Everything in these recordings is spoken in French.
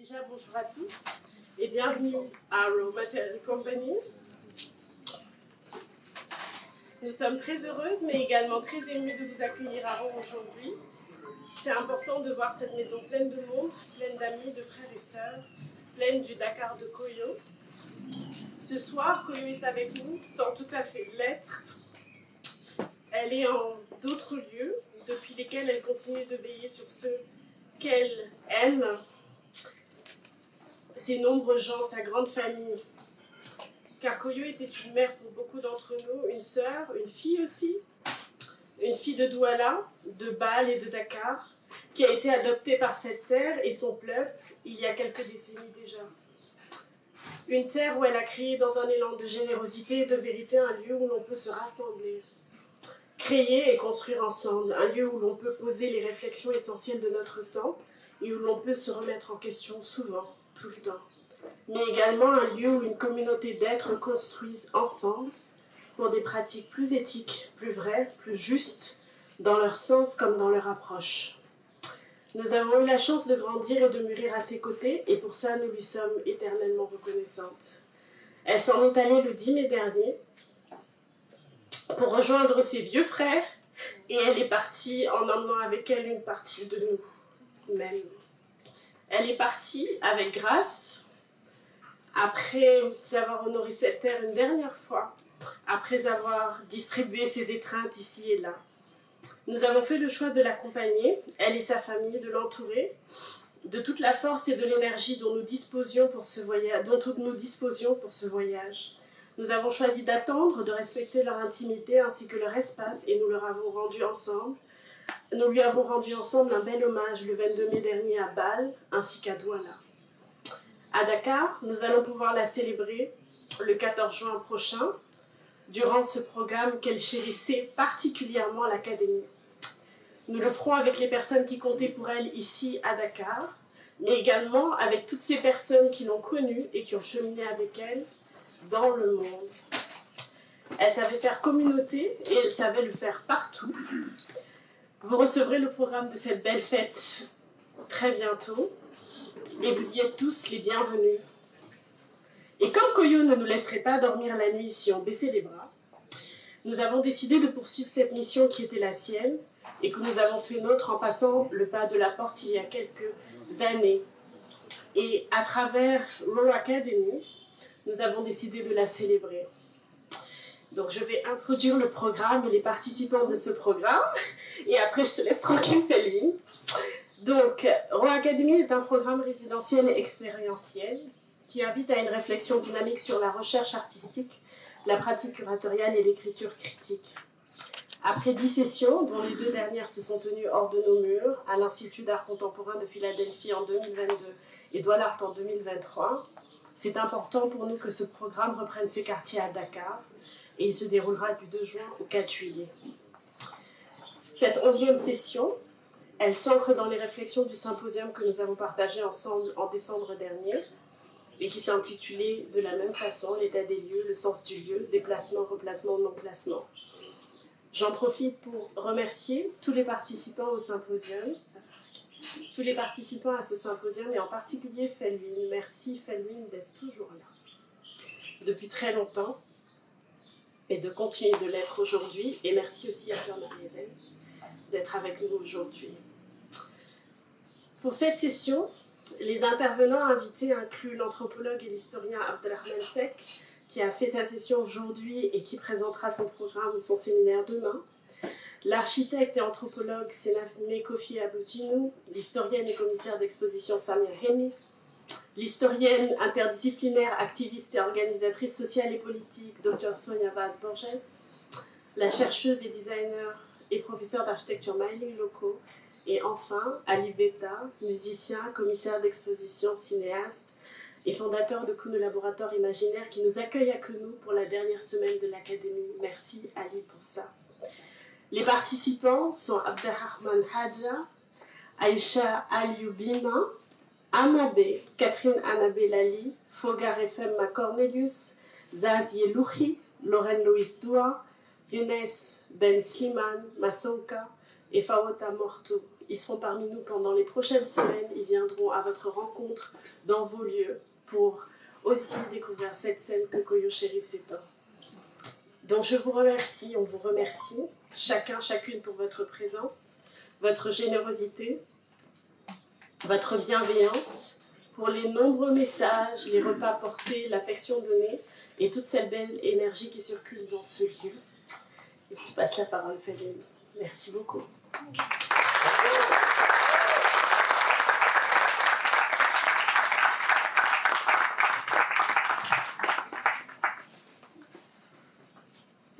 Déjà, bonjour à tous et bienvenue à Raw Material Company. Nous sommes très heureuses mais également très émues de vous accueillir à Raw aujourd'hui. C'est important de voir cette maison pleine de monde, pleine d'amis, de frères et sœurs, pleine du Dakar de Koyo. Ce soir, Koyo est avec nous sans tout à fait l'être. Elle est en d'autres lieux depuis lesquels elle continue de veiller sur ceux qu'elle aime. Ses nombreux gens, sa grande famille. Car Koyo était une mère pour beaucoup d'entre nous, une sœur, une fille aussi, une fille de Douala, de Bâle et de Dakar, qui a été adoptée par cette terre et son peuple il y a quelques décennies déjà. Une terre où elle a créé dans un élan de générosité et de vérité un lieu où l'on peut se rassembler, créer et construire ensemble, un lieu où l'on peut poser les réflexions essentielles de notre temps et où l'on peut se remettre en question souvent, tout le temps. Mais également un lieu où une communauté d'êtres construisent ensemble pour des pratiques plus éthiques, plus vraies, plus justes, dans leur sens comme dans leur approche. Nous avons eu la chance de grandir et de mûrir à ses côtés, et pour ça, nous lui sommes éternellement reconnaissantes. Elle s'en est allée le 10 mai dernier pour rejoindre ses vieux frères, et elle est partie en emmenant avec elle une partie de nous-mêmes. Elle est partie avec grâce, après avoir honoré cette terre une dernière fois, après avoir distribué ses étreintes ici et là. Nous avons fait le choix de l'accompagner, elle et sa famille, de l'entourer, de toute la force et de l'énergie dont nous disposions pour ce voyage. Nous avons choisi d'attendre, de respecter leur intimité ainsi que leur espace, et nous lui avons rendu ensemble un bel hommage le 22 mai dernier à Bâle ainsi qu'à Douala. À Dakar, nous allons pouvoir la célébrer le 14 juin prochain, durant ce programme qu'elle chérissait particulièrement à l'Académie. Nous le ferons avec les personnes qui comptaient pour elle ici à Dakar, mais également avec toutes ces personnes qui l'ont connue et qui ont cheminé avec elle dans le monde. Elle savait faire communauté et elle savait le faire partout. Vous recevrez le programme de cette belle fête très bientôt et vous y êtes tous les bienvenus. Et comme Koyo ne nous laisserait pas dormir la nuit si on baissait les bras, nous avons décidé de poursuivre cette mission qui était la sienne et que nous avons fait nôtre en passant le pas de la porte il y a quelques années. Et à travers Raw Academy, nous avons décidé de la célébrer. Donc je vais introduire le programme et les participants de ce programme, et après je te laisse tranquille, Felvin. Donc, Raw Academy est un programme résidentiel et expérientiel qui invite à une réflexion dynamique sur la recherche artistique, la pratique curatoriale et l'écriture critique. Après 10 sessions, dont les 2 dernières se sont tenues hors de nos murs, à l'Institut d'art contemporain de Philadelphie en 2022 et Douala Art en 2023, c'est important pour nous que ce programme reprenne ses quartiers à Dakar, et il se déroulera du 2 juin au 4 juillet. Cette 11e session, elle s'ancre dans les réflexions du symposium que nous avons partagé ensemble en décembre dernier, et qui s'est intitulé de la même façon, l'état des lieux, le sens du lieu, déplacement, replacement, non-placement. J'en profite pour remercier tous les participants au symposium, tous les participants à ce symposium, et en particulier Felvin. Merci Felvin d'être toujours là, depuis très longtemps, et de continuer de l'être aujourd'hui. Et merci aussi à Pierre-Marie-Hélène d'être avec nous aujourd'hui. Pour cette session, les intervenants invités incluent l'anthropologue et l'historien Abdelrahman Sek, qui a fait sa session aujourd'hui et qui présentera son programme ou son séminaire demain, l'architecte et anthropologue Senafme Kofi Aboujinou, l'historienne et commissaire d'exposition Samia Heni, l'historienne interdisciplinaire, activiste et organisatrice sociale et politique Dr Sonia Vaz-Borges, la chercheuse et designer et professeure d'architecture Maïli Loko, et enfin Ali Beta, musicien, commissaire d'exposition, cinéaste et fondateur de Kounou Laboratoire Imaginaire, qui nous accueille à Kounou pour la dernière semaine de l'Académie. Merci Ali pour ça. Les participants sont Abderrahman Hadja, Aïcha Alioubima, Amabé, Catherine Annabé Lali, Fogar Femma Cornelius, Zaz Yelouhi, Lorraine Louise Doua, Younes Ben Sliman, Massouka et Fawota Morto. Ils seront parmi nous pendant les prochaines semaines. Ils viendront à votre rencontre dans vos lieux pour aussi découvrir cette scène que Koyo Chéri s'éteint. Donc je vous remercie, on vous remercie, chacun, chacune pour votre présence, votre générosité, votre bienveillance, pour les nombreux messages, les repas portés, l'affection donnée et toute cette belle énergie qui circule dans ce lieu. Et je te passe la parole, Féline. Merci beaucoup.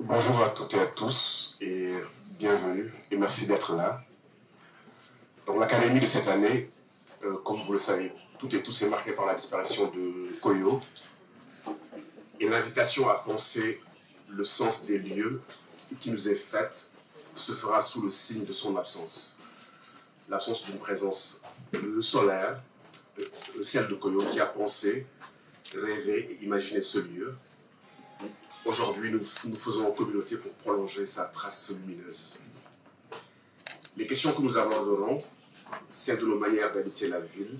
Bonjour à toutes et à tous et bienvenue et merci d'être là. Donc l'académie de cette année, comme vous le savez, toutes et tous est marquée par la disparition de Koyo et l'invitation à penser le sens des lieux qui nous est faite se fera sous le signe de son absence. L'absence d'une présence solaire, celle de Koyo qui a pensé, rêvé et imaginé ce lieu. Aujourd'hui, nous faisons en communauté pour prolonger sa trace lumineuse. Les questions que nous aborderons, celles de nos manières d'habiter la ville,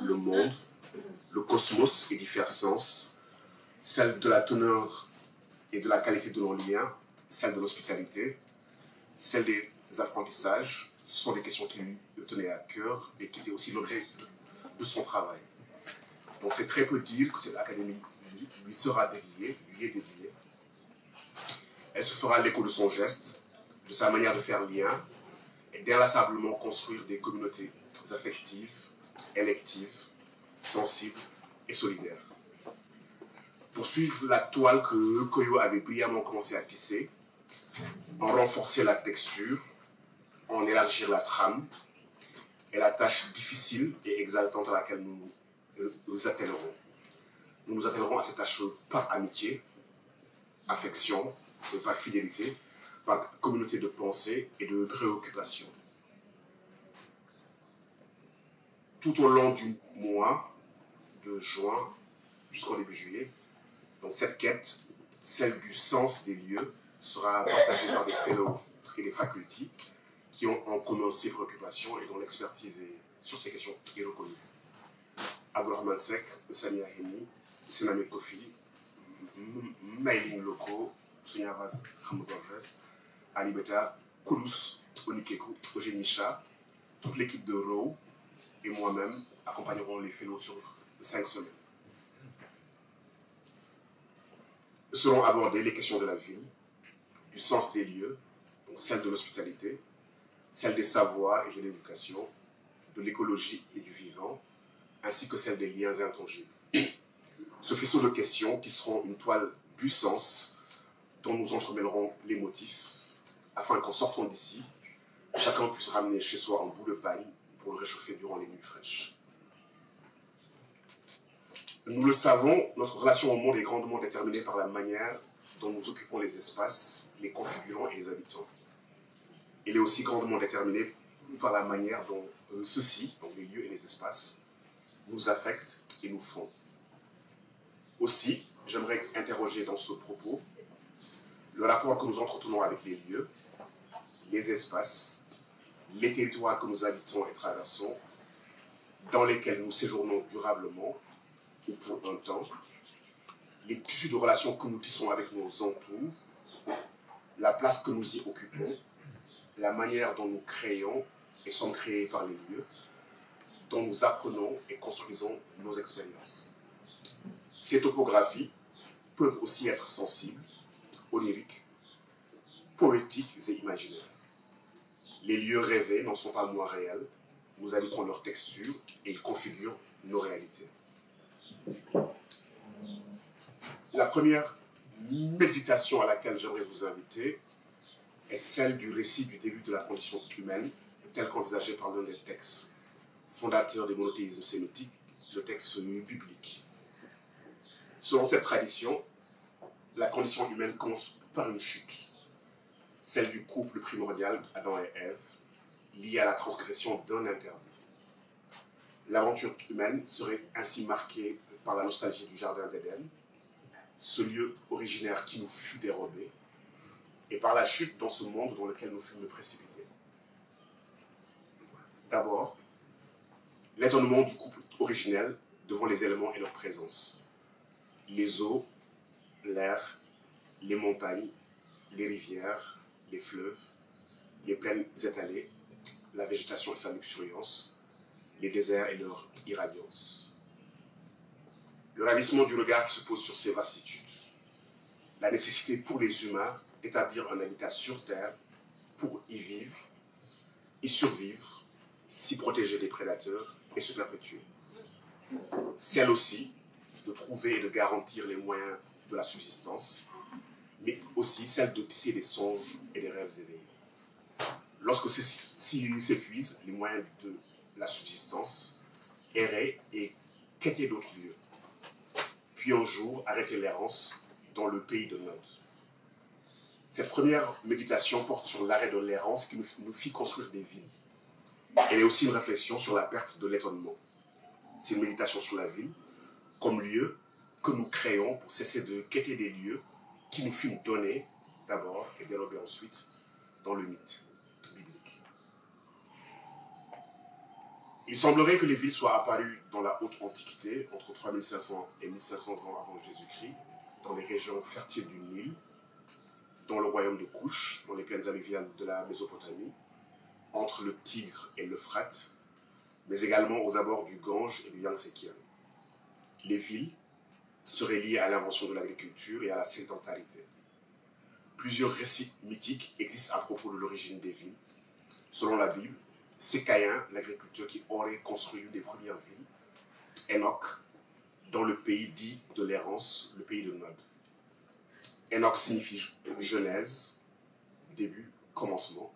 le monde, le cosmos et divers sens, celles de la teneur et de la qualité de nos liens, celles de l'hospitalité, celles des apprentissages, sont des questions qui lui tenaient à cœur et qui étaient aussi l'objet de son travail. Donc c'est très peu dire que cette académie lui sera dédiée, lui est dédiée. Elle se fera l'écho de son geste, de sa manière de faire lien, et d'inlassablement construire des communautés affectives, électives, sensibles et solidaires. Pour suivre la toile que Koyo avait brillamment commencé à tisser, en renforcer la texture, en élargir la trame, est la tâche difficile et exaltante à laquelle nous attellerons. Nous nous attellerons à cette tâche par amitié, affection, par fidélité, par communauté de pensée et de préoccupation. Tout au long du mois de juin jusqu'au début juillet, donc cette quête, celle du sens des lieux, sera partagée par des fellows et des facultés qui ont en commun ces préoccupations et dont l'expertise sur ces questions est reconnue. Abdourahmane Seck, Samia Heni, Sename Kofi, Maïling Loko, Souniavaz Khamodorres, Alibeta, Koulous, Onikeku, Ogenisha, toute l'équipe de RAW et moi-même accompagneront les fellows sur 5 semaines. Seront abordées les questions de la ville, du sens des lieux, donc celle de l'hospitalité, celle des savoirs et de l'éducation, de l'écologie et du vivant, ainsi que celle des liens intangibles. Ce faisceau de questions qui seront une toile du sens dont nous entremêlerons les motifs, afin qu'en sortant d'ici, chacun puisse ramener chez soi un bout de paille pour le réchauffer durant les nuits fraîches. Nous le savons, notre relation au monde est grandement déterminée par la manière dont nous occupons les espaces, les configurants et les habitants. Il est aussi grandement déterminé par la manière dont ceux-ci, donc les lieux et les espaces, nous affectent et nous font. Aussi, j'aimerais interroger dans ce propos le rapport que nous entretenons avec les lieux, les espaces, les territoires que nous habitons et traversons, dans lesquels nous séjournons durablement ou pour un temps, les tissus de relations que nous tissons avec nos entours, la place que nous y occupons, la manière dont nous créons et sommes créés par les lieux, dont nous apprenons et construisons nos expériences. Ces topographies peuvent aussi être sensibles, oniriques, poétiques et imaginaires. Les lieux rêvés n'en sont pas moins réels, nous habitons leur texture et ils configurent nos réalités. La première méditation à laquelle j'aimerais vous inviter est celle du récit du début de la condition humaine, tel qu'envisagé par l'un des textes fondateurs des monothéismes sémitiques, le texte biblique. Selon cette tradition, la condition humaine commence par une chute, celle du couple primordial, Adam et Ève, liée à la transgression d'un interdit. L'aventure humaine serait ainsi marquée par la nostalgie du Jardin d'Éden, ce lieu originaire qui nous fut dérobé, et par la chute dans ce monde dans lequel nous fûmes précipités. D'abord, l'étonnement du couple originel devant les éléments et leur présence. Les eaux, l'air, les montagnes, les rivières, les fleuves, les plaines étalées, la végétation et sa luxuriance, les déserts et leur irradiance. Le ravissement du regard qui se pose sur ces vastitudes. La nécessité pour les humains d'établir un habitat sur Terre pour y vivre, y survivre, s'y protéger des prédateurs et se perpétuer. Celle aussi de trouver et de garantir les moyens de la subsistance, mais aussi celle de tisser des songes et des rêves éveillés. Lorsque s'ils s'épuisent les moyens de la subsistance, errer et quêter d'autres lieux. Puis un jour, arrêter l'errance dans le pays de Nod. Cette première méditation porte sur l'arrêt de l'errance qui nous fit construire des villes. Elle est aussi une réflexion sur la perte de l'étonnement. C'est une méditation sur la ville comme lieu que nous créons pour cesser de quêter des lieux qui nous furent donnés d'abord et développés ensuite dans le mythe biblique. Il semblerait que les villes soient apparues dans la haute antiquité, entre 3500 et 1500 ans avant Jésus-Christ, dans les régions fertiles du Nil, dans le royaume de Couche, dans les plaines alluviales de la Mésopotamie, entre le Tigre et l'Euphrate, mais également aux abords du Gange et du Yangtze. Les villes seraient liées à l'invention de l'agriculture et à la sédentarité. Plusieurs récits mythiques existent à propos de l'origine des villes. Selon la Bible, c'est Caïn, l'agriculteur, qui aurait construit l'une des premières villes, Enoch, dans le pays dit de l'errance, le pays de Nod. Enoch signifie genèse, début, commencement.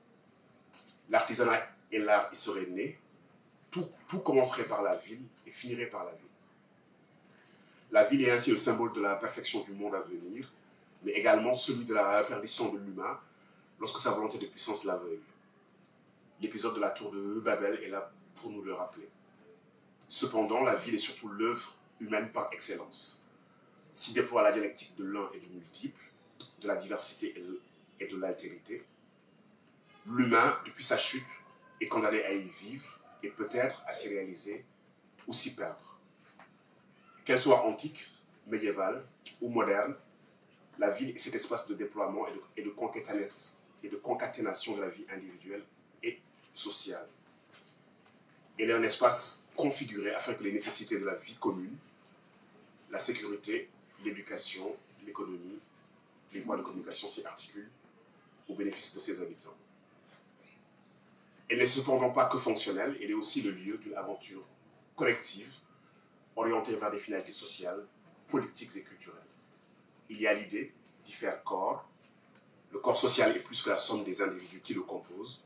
L'artisanat et l'art y seraient nés. Tout commencerait par la ville et finirait par la ville. La ville est ainsi le symbole de la perfection du monde à venir, mais également celui de la perdition de l'humain lorsque sa volonté de puissance l'aveugle. L'épisode de la tour de Babel est là pour nous le rappeler. Cependant, la ville est surtout l'œuvre humaine par excellence. S'y déploie la dialectique de l'un et du multiple, de la diversité et de l'altérité. L'humain, depuis sa chute, est condamné à y vivre et peut-être à s'y réaliser ou s'y perdre. Qu'elle soit antique, médiévale ou moderne, la ville est cet espace de déploiement et de concaténation de la vie individuelle et sociale. Elle est un espace configuré afin que les nécessités de la vie commune, la sécurité, l'éducation, l'économie, les voies de communication s'y articulent au bénéfice de ses habitants. Elle n'est cependant pas que fonctionnelle, elle est aussi le lieu d'une aventure collective orientée vers des finalités sociales, politiques et culturelles. Il y a l'idée d'y faire corps. Le corps social est plus que la somme des individus qui le composent.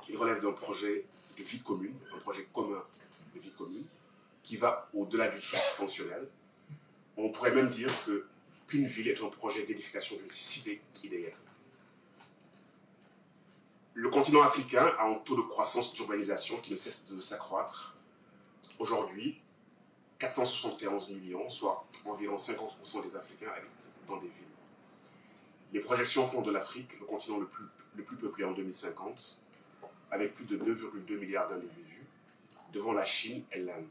Il relève d'un projet de vie commune, un projet commun de vie commune, qui va au-delà du souci fonctionnel. On pourrait même dire qu'une ville est un projet d'édification d'une cité idéale. Le continent africain a un taux de croissance d'urbanisation qui ne cesse de s'accroître. Aujourd'hui, 471 millions, soit environ 50% des Africains habitent dans des villes. Les projections font de l'Afrique le continent le plus peuplé en 2050, avec plus de 2,2 milliards d'individus, devant la Chine et l'Inde.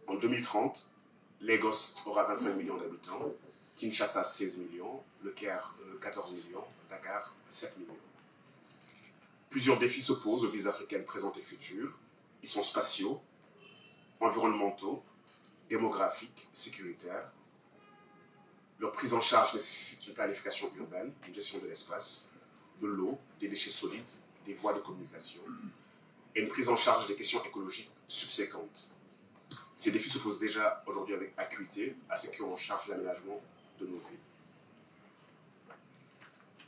En 2030, Lagos aura 25 millions d'habitants, Kinshasa 16 millions, Le Caire 14 millions, Dakar 7 millions. Plusieurs défis se posent aux villes africaines présentes et futures. Ils sont spatiaux, environnementaux, démographiques, sécuritaires. Leur prise en charge nécessite une planification urbaine, une gestion de l'espace, de l'eau, des déchets solides, des voies de communication, et une prise en charge des questions écologiques subséquentes. Ces défis se posent déjà aujourd'hui avec acuité à ceux qui ont en charge l'aménagement de nos villes.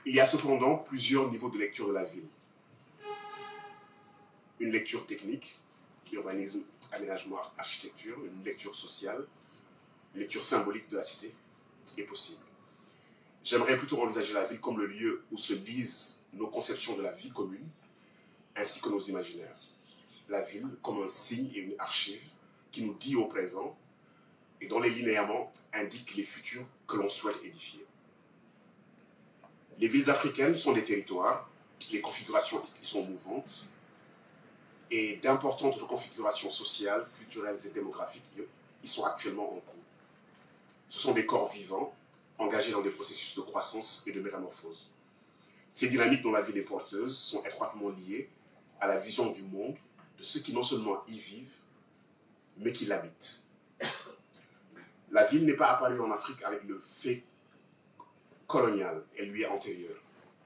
Il y a cependant plusieurs niveaux de lecture de la ville. Une lecture technique, urbanisme, aménagement, architecture, une lecture sociale, une lecture symbolique de la cité est possible. J'aimerais plutôt envisager la ville comme le lieu où se lisent nos conceptions de la vie commune, ainsi que nos imaginaires. La ville comme un signe et une archive qui nous dit au présent et dont les linéaments indiquent les futurs que l'on souhaite édifier. Les villes africaines sont des territoires, les configurations y sont mouvantes. et d'importantes reconfigurations sociales, culturelles et démographiques, ils sont actuellement en cours. Ce sont des corps vivants, engagés dans des processus de croissance et de métamorphose. Ces dynamiques dont la ville est porteuse sont étroitement liées à la vision du monde de ceux qui non seulement y vivent, mais qui l'habitent. La ville n'est pas apparue en Afrique avec le fait colonial, elle lui est antérieure.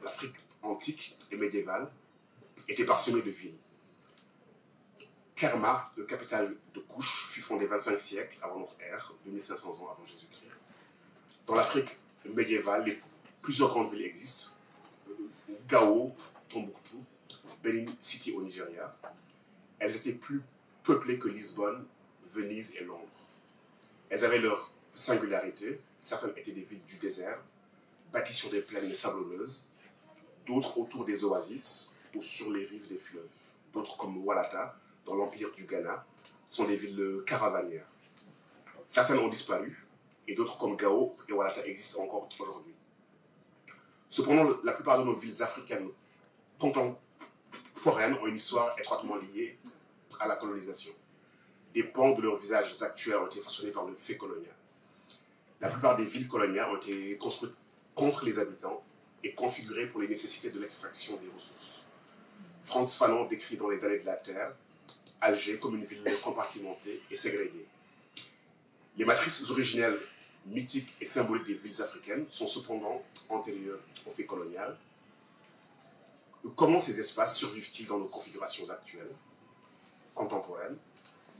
L'Afrique antique et médiévale était parsemée de villes. Kerma, le capitale de Kouch, fut fondée 25 siècles avant notre ère, 2500 ans avant Jésus-Christ. Dans l'Afrique médiévale, plusieurs grandes villes existent. Gao, Tombouctou, Benin City au Nigeria. Elles étaient plus peuplées que Lisbonne, Venise et Londres. Elles avaient leur singularité. Certaines étaient des villes du désert, bâties sur des plaines sablonneuses, d'autres autour des oasis ou sur les rives des fleuves. D'autres comme Walata, dans l'empire du Ghana, sont des villes caravanières. Certaines ont disparu, et d'autres comme Gao et Walata existent encore aujourd'hui. Cependant, la plupart de nos villes africaines contemporaines ont une histoire étroitement liée à la colonisation. Des pans de leurs visages actuels ont été façonnés par le fait colonial. La plupart des villes coloniales ont été construites contre les habitants et configurées pour les nécessités de l'extraction des ressources. Frantz Fanon décrit dans Les damnés de la terre Alger comme une ville compartimentée et ségrégée. Les matrices originelles, mythiques et symboliques des villes africaines sont cependant antérieures au fait colonial. Comment ces espaces survivent-ils dans nos configurations actuelles, contemporaines?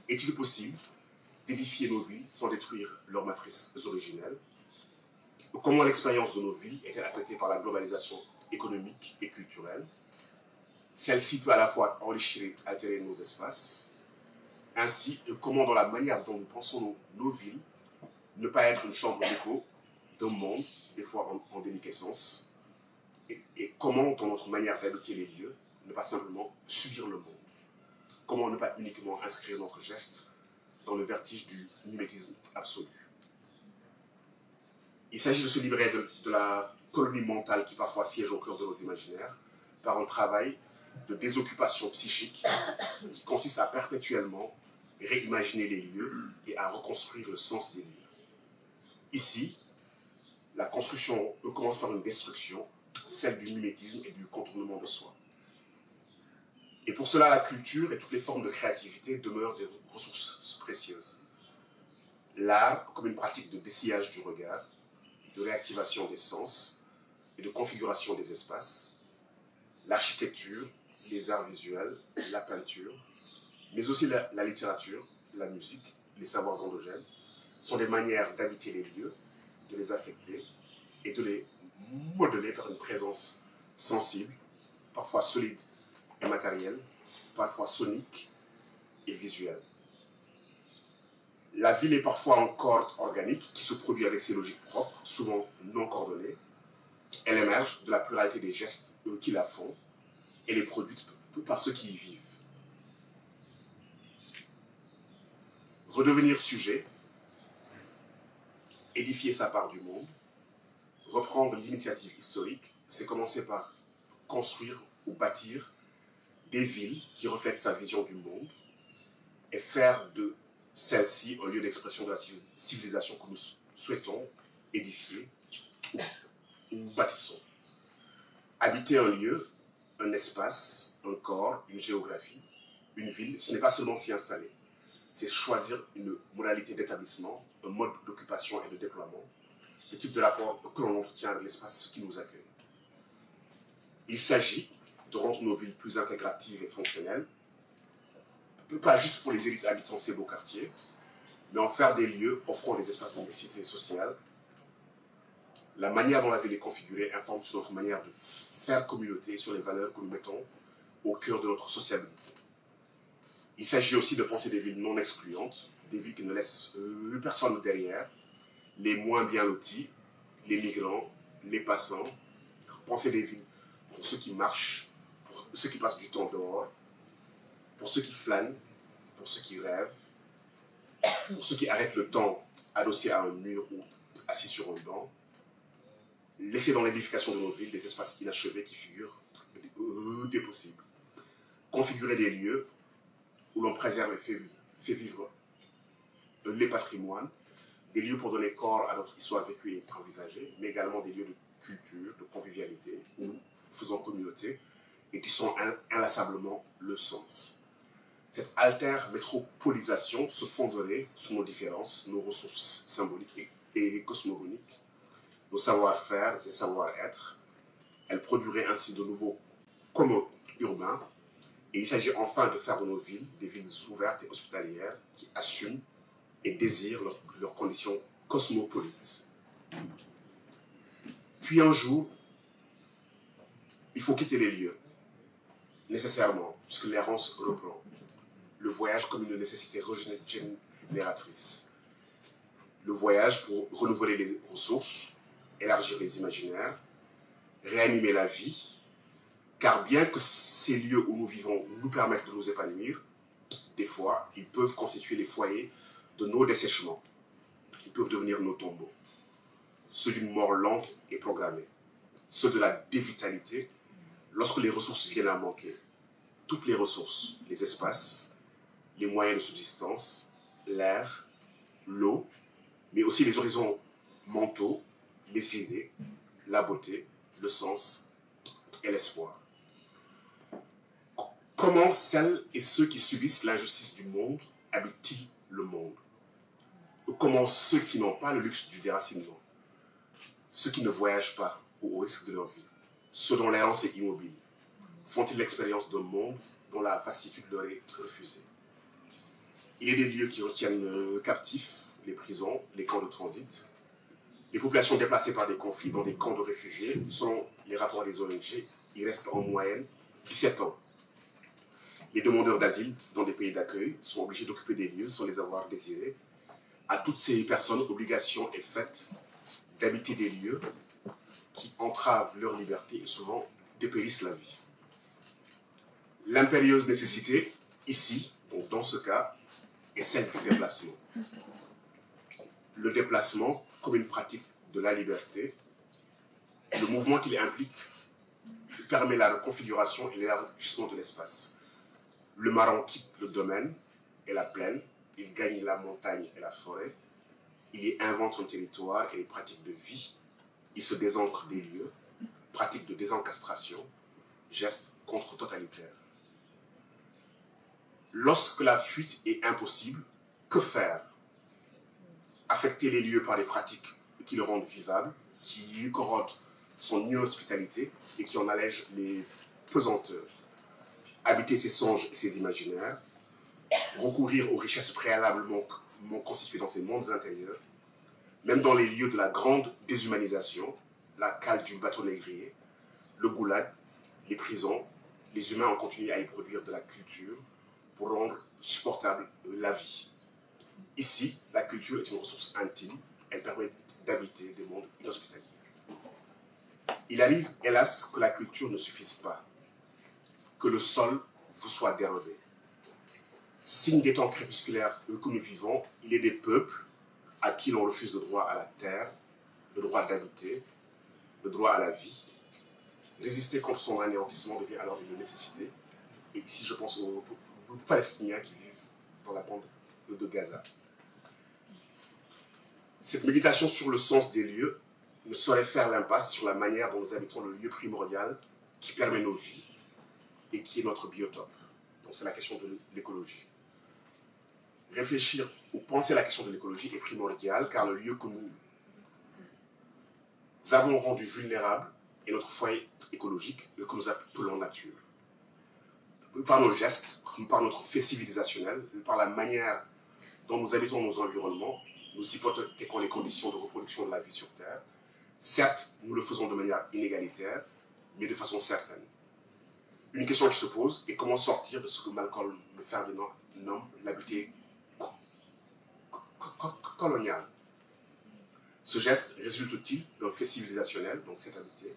Est-il possible d'édifier nos villes sans détruire leurs matrices originelles? Comment l'expérience de nos villes est-elle affectée par la globalisation économique et culturelle? Celle-ci peut à la fois enrichir et altérer nos espaces. Ainsi, comment dans la manière dont nous pensons nos villes, ne pas être une chambre d'écho d'un monde, des fois en déliquescence, et comment dans notre manière d'habiter les lieux, ne pas simplement subir le monde. Comment ne pas uniquement inscrire notre geste dans le vertige du mimétisme absolu. Il s'agit de se libérer de la colonie mentale qui parfois siège au cœur de nos imaginaires par un travail de désoccupation psychique qui consiste à perpétuellement réimaginer les lieux et à reconstruire le sens des lieux. Ici, la construction commence par une destruction, celle du mimétisme et du contournement de soi. Et pour cela, la culture et toutes les formes de créativité demeurent des ressources précieuses. L'art comme une pratique de dessillage du regard, de réactivation des sens et de configuration des espaces, l'architecture, les arts visuels, la peinture, mais aussi la littérature, la musique, les savoirs endogènes, sont des manières d'habiter les lieux, de les affecter et de les modeler par une présence sensible, parfois solide et matérielle, parfois sonique et visuelle. La ville est parfois un corps organique qui se produit avec ses logiques propres, souvent non coordonnées. Elle émerge de la pluralité des gestes qui la font. Elle est produite par ceux qui y vivent. Redevenir sujet, édifier sa part du monde, reprendre l'initiative historique, c'est commencer par construire ou bâtir des villes qui reflètent sa vision du monde et faire de celle-ci un lieu d'expression de la civilisation que nous souhaitons édifier ou bâtissons. Habiter un lieu, un espace, un corps, une géographie, une ville, ce n'est pas seulement s'y installer. C'est choisir une modalité d'établissement, un mode d'occupation et de déploiement, le type de rapport que l'on entretient avec l'espace qui nous accueille. Il s'agit de rendre nos villes plus intégratives et fonctionnelles, pas juste pour les élites habitant ces beaux quartiers, mais en faire des lieux offrant des espaces de mixité sociale. La manière dont la ville est configurée informe sur notre manière de faire communauté et sur les valeurs que nous mettons au cœur de notre sociabilité. Il s'agit aussi de penser des villes non excluantes, des villes qui ne laissent personne derrière, les moins bien lotis, les migrants, les passants. Penser des villes pour ceux qui marchent, pour ceux qui passent du temps dehors, pour ceux qui flânent, pour ceux qui rêvent, pour ceux qui arrêtent le temps adossés à un mur ou assis sur un banc. Laisser dans l'édification de nos villes des espaces inachevés qui figurent des possibles. Configurer des lieux où l'on préserve et fait vivre les patrimoines, des lieux pour donner corps à notre histoire vécue et envisagée, mais également des lieux de culture, de convivialité, où nous faisons communauté et qui sont inlassablement le sens. Cette alter-métropolisation se fonderait sur nos différences, nos ressources symboliques et cosmogoniques, nos savoir-faire et savoir-être. Elle produirait ainsi de nouveaux communs urbains, et il s'agit enfin de faire de nos villes des villes ouvertes et hospitalières qui assument et désirent leurs conditions cosmopolites. Puis un jour, il faut quitter les lieux, nécessairement, puisque l'errance reprend. Le voyage comme une nécessité régénératrice. Le voyage pour renouveler les ressources, élargir les imaginaires, réanimer la vie, car bien que ces lieux où nous vivons nous permettent de nous épanouir, des fois, ils peuvent constituer les foyers de nos dessèchements. Ils peuvent devenir nos tombeaux. Ceux d'une mort lente et programmée. Ceux de la dévitalité, lorsque les ressources viennent à manquer. Toutes les ressources, les espaces, les moyens de subsistance, l'air, l'eau, mais aussi les horizons mentaux, les idées, la beauté, le sens et l'espoir. Comment celles et ceux qui subissent l'injustice du monde habitent-ils le monde? Ou comment ceux qui n'ont pas le luxe du déracinement, ceux qui ne voyagent pas au risque de leur vie, ceux dont l'errance est immobile, font-ils l'expérience d'un monde dont la vastitude leur est refusée? Il y a des lieux qui retiennent captifs les prisons, les camps de transit, les populations déplacées par des conflits dans des camps de réfugiés. Selon les rapports des ONG, il reste en moyenne 17 ans. Les demandeurs d'asile dans des pays d'accueil sont obligés d'occuper des lieux sans les avoir désirés. À toutes ces personnes, l'obligation est faite d'habiter des lieux qui entravent leur liberté et souvent dépérissent la vie. L'impérieuse nécessité, ici, donc dans ce cas, est celle du déplacement. Le déplacement comme une pratique de la liberté, le mouvement qu'il implique permet la reconfiguration et l'élargissement de l'espace. Le marron quitte le domaine et la plaine, il gagne la montagne et la forêt, il y invente un territoire et les pratiques de vie, il se désancre des lieux, pratique de désencastration, geste contre-totalitaire. Lorsque la fuite est impossible, que faire? Affecter les lieux par des pratiques qui le rendent vivable, qui lui corrodent son inhospitalité et qui en allègent les pesanteurs. Habiter ses songes et ses imaginaires, recourir aux richesses préalablement constituées dans ces mondes intérieurs, même dans les lieux de la grande déshumanisation, la cale du bateau négrier, le goulag, les prisons, les humains ont continué à y produire de la culture pour rendre supportable la vie. Ici, la culture est une ressource intime, elle permet d'habiter des mondes inhospitaliers. Il arrive, hélas, que la culture ne suffise pas, que le sol vous soit dérobé. Signe des temps crépusculaires que nous vivons, il y a des peuples à qui l'on refuse le droit à la terre, le droit d'habiter, le droit à la vie. Résister contre son anéantissement devient alors une nécessité. Et ici, je pense aux Palestiniens qui vivent dans la bande de Gaza. Cette méditation sur le sens des lieux ne saurait faire l'impasse sur la manière dont nous habitons le lieu primordial qui permet nos vies et qui est notre biotope. Donc c'est la question de l'écologie. Réfléchir ou penser à la question de l'écologie est primordial car le lieu que nous avons rendu vulnérable est notre foyer écologique que nous appelons nature. Par nos gestes, par notre fait civilisationnel, par la manière dont nous habitons nos environnements, nous hypothéquons les conditions de reproduction de la vie sur Terre. Certes, nous le faisons de manière inégalitaire, mais de façon certaine. Une question qui se pose est comment sortir de ce que Malcolm Ferdinand nomme l'habité colonial. Ce geste résulte-t-il d'un fait civilisationnel, donc cette habité,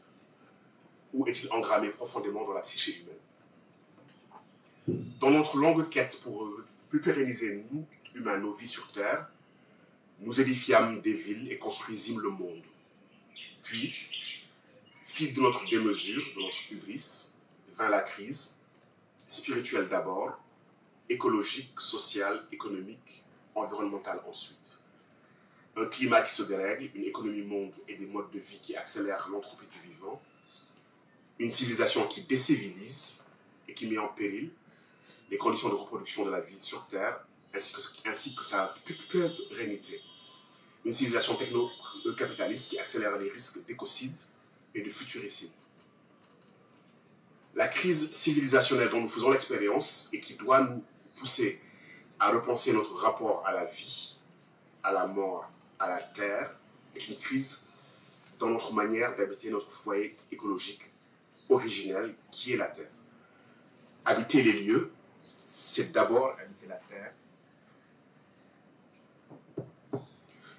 ou est-il engrammé profondément dans la psyché humaine? Dans notre longue quête pour pérenniser, nous, humains, nos vies sur Terre, nous édifiâmes des villes et construisîmes le monde. Puis, fille de notre démesure, de notre hubris, vint la crise, spirituelle d'abord, écologique, social, économique, environnemental ensuite. Un climat qui se dérègle, une économie monde et des modes de vie qui accélèrent l'entropie du vivant, une civilisation qui décivilise et qui met en péril les conditions de reproduction de la vie sur Terre, ainsi que sa pérennité. Une civilisation techno-capitaliste qui accélère les risques d'écocide et de futuricide. La crise civilisationnelle dont nous faisons l'expérience et qui doit nous pousser à repenser notre rapport à la vie, à la mort, à la terre, est une crise dans notre manière d'habiter notre foyer écologique originel qui est la terre. Habiter les lieux, c'est d'abord habiter la terre.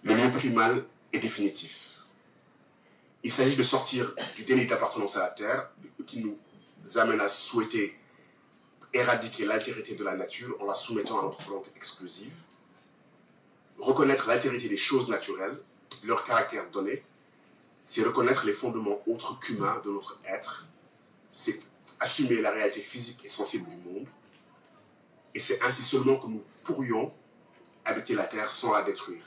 Le lieu primal et définitif. Il s'agit de sortir du déni d'appartenance à la terre qui nous amène à souhaiter éradiquer l'altérité de la nature en la soumettant à notre volonté exclusive. Reconnaître l'altérité des choses naturelles, leur caractère donné, c'est reconnaître les fondements autres qu'humains de notre être, c'est assumer la réalité physique et sensible du monde, et c'est ainsi seulement que nous pourrions habiter la terre sans la détruire.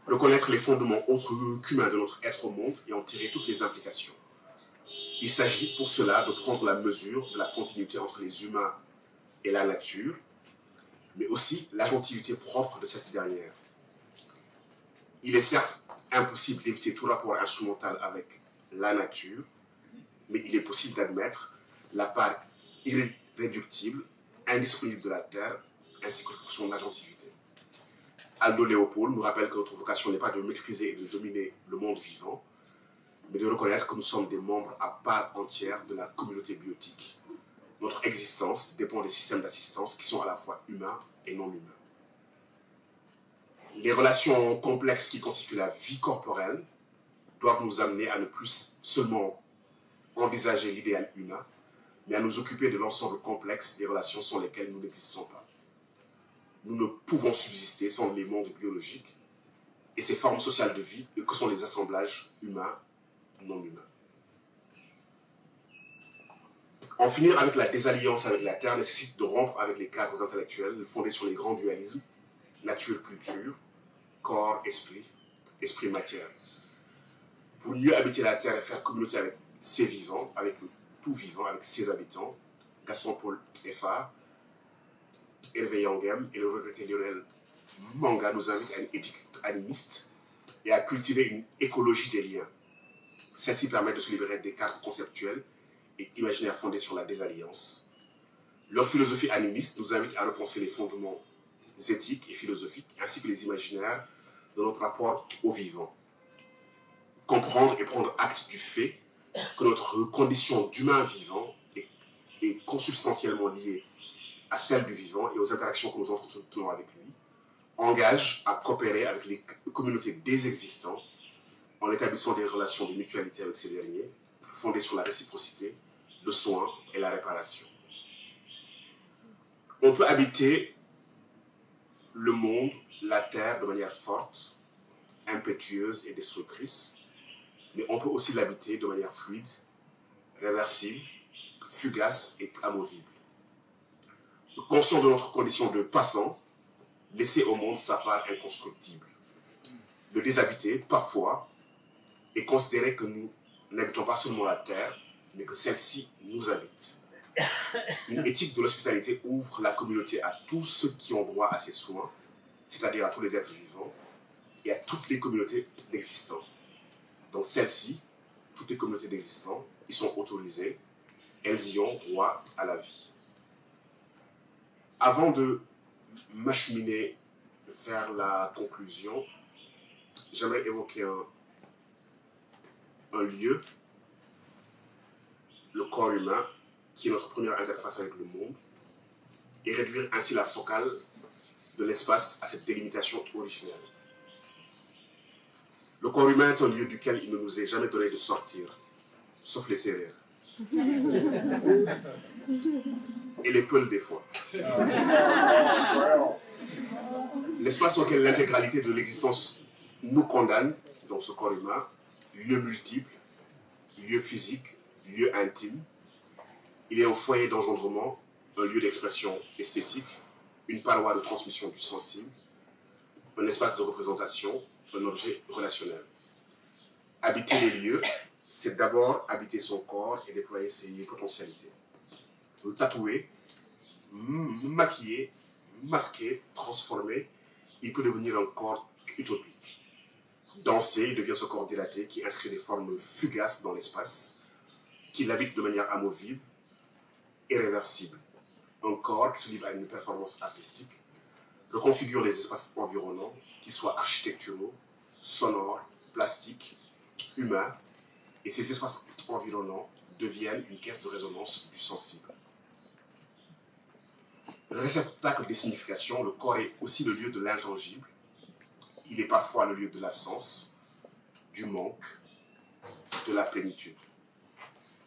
Reconnaître les fondements autres qu'humains de notre être au monde et en tirer toutes les implications. Il s'agit pour cela de prendre la mesure de la continuité entre les humains et la nature, mais aussi l'agentivité propre de cette dernière. Il est certes impossible d'éviter tout rapport instrumental avec la nature, mais il est possible d'admettre la part irréductible, indisponible de la terre, ainsi que son agentivité. Aldo Léopold nous rappelle que notre vocation n'est pas de maîtriser et de dominer le monde vivant, mais de reconnaître que nous sommes des membres à part entière de la communauté biotique. Notre existence dépend des systèmes d'assistance qui sont à la fois humains et non humains. Les relations complexes qui constituent la vie corporelle doivent nous amener à ne plus seulement envisager l'idéal humain, mais à nous occuper de l'ensemble complexe des relations sans lesquelles nous n'existons pas. Nous ne pouvons subsister sans les mondes biologiques et ces formes sociales de vie que sont les assemblages humains non humains. En finir avec la désalliance avec la Terre nécessite de rompre avec les cadres intellectuels fondés sur les grands dualismes, nature-culture, corps-esprit, esprit-matière. Pour mieux habiter la Terre et faire communauté avec ses vivants, avec le tout vivant, avec ses habitants, Gaston-Paul Effard, Hervé Yangem et le regretté Lionel Manga nous invitent à une éthique animiste et à cultiver une écologie des liens. Celle-ci permet de se libérer des cadres conceptuels et imaginaires fondés sur la désalliance. Leur philosophie animiste nous invite à repenser les fondements éthiques et philosophiques, ainsi que les imaginaires de notre rapport au vivant. Comprendre et prendre acte du fait que notre condition d'humain vivant est consubstantiellement liée à celle du vivant et aux interactions que nous entretenons avec lui, engage à coopérer avec les communautés des existants en établissant des relations de mutualité avec ces derniers, fondées sur la réciprocité, le soin et la réparation. On peut habiter le monde, la terre, de manière forte, impétueuse et destructrice, mais on peut aussi l'habiter de manière fluide, réversible, fugace et amovible. Conscient de notre condition de passant, laisser au monde sa part inconstructible. Le déshabiter, parfois, et considérer que nous n'habitons pas seulement la terre, mais que celle-ci nous habite. Une éthique de l'hospitalité ouvre la communauté à tous ceux qui ont droit à ses soins, c'est-à-dire à tous les êtres vivants, et à toutes les communautés d'existants. Donc celles-ci, toutes les communautés d'existants, y sont autorisées, elles y ont droit à la vie. Avant de m'acheminer vers la conclusion, j'aimerais évoquer un lieu, le corps humain, qui est notre première interface avec le monde, et réduire ainsi la focale de l'espace à cette délimitation originelle. Le corps humain est un lieu duquel il ne nous est jamais donné de sortir, sauf les serrères. Et les peuls des fois. L'espace auquel l'intégralité de l'existence nous condamne, dans ce corps humain, lieu multiple, lieu physique, lieu intime, il est un foyer d'engendrement, un lieu d'expression esthétique, une paroi de transmission du sensible, un espace de représentation, un objet relationnel. Habiter les lieux, c'est d'abord habiter son corps et déployer ses potentialités. Le tatouer, maquiller, masquer, transformer, il peut devenir un corps utopique. Danser, il devient ce corps dilaté qui inscrit des formes fugaces dans l'espace, qui l'habite de manière amovible, irréversible. Un corps qui se livre à une performance artistique, reconfigure les espaces environnants, qu'ils soient architecturaux, sonores, plastiques, humains, et ces espaces environnants deviennent une caisse de résonance du sensible. Le réceptacle des significations, le corps est aussi le lieu de l'intangible. Il est parfois le lieu de l'absence, du manque, de la plénitude.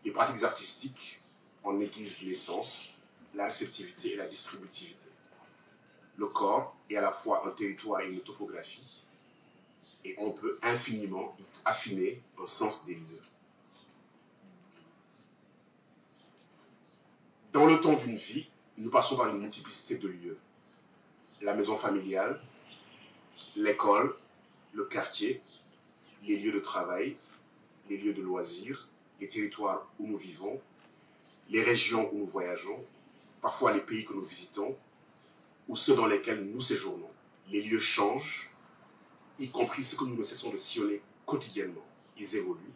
Les pratiques artistiques en aiguisent l'essence, la réceptivité et la distributivité. Le corps est à la fois un territoire et une topographie, et on peut infiniment affiner un sens des lieux. Dans le temps d'une vie, nous passons par une multiplicité de lieux. La maison familiale, l'école, le quartier, les lieux de travail, les lieux de loisirs, les territoires où nous vivons, les régions où nous voyageons, parfois les pays que nous visitons, ou ceux dans lesquels nous séjournons. Les lieux changent, y compris ceux que nous ne cessons de sillonner quotidiennement. Ils évoluent,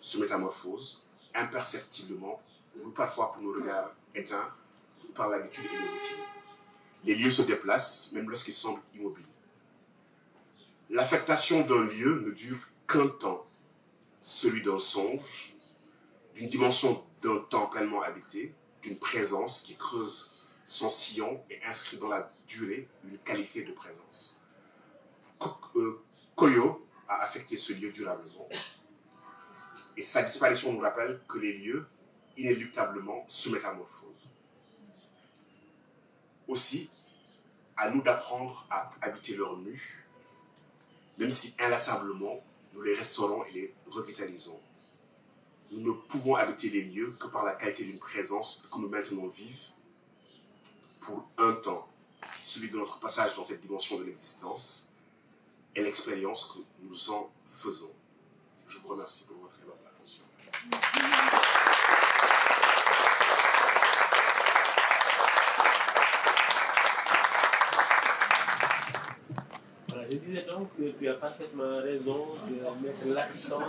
se métamorphosent, imperceptiblement, ou parfois pour nos regards éteints, par l'habitude et les routines. Les lieux se déplacent, même lorsqu'ils semblent immobiles. L'affectation d'un lieu ne dure qu'un temps, celui d'un songe, d'une dimension d'un temps pleinement habité, d'une présence qui creuse son sillon et inscrit dans la durée une qualité de présence. Koyo a affecté ce lieu durablement, et sa disparition nous rappelle que les lieux, inéluctablement, se métamorphosent. Aussi, à nous d'apprendre à habiter leur nu, même si inlassablement, nous les restaurons et les revitalisons. Nous ne pouvons habiter les lieux que par la qualité d'une présence que nous maintenons vive pour un temps, celui de notre passage dans cette dimension de l'existence et l'expérience que nous en faisons. Je vous remercie pour votre attention. Je disais donc que tu as parfaitement raison de mettre l'accent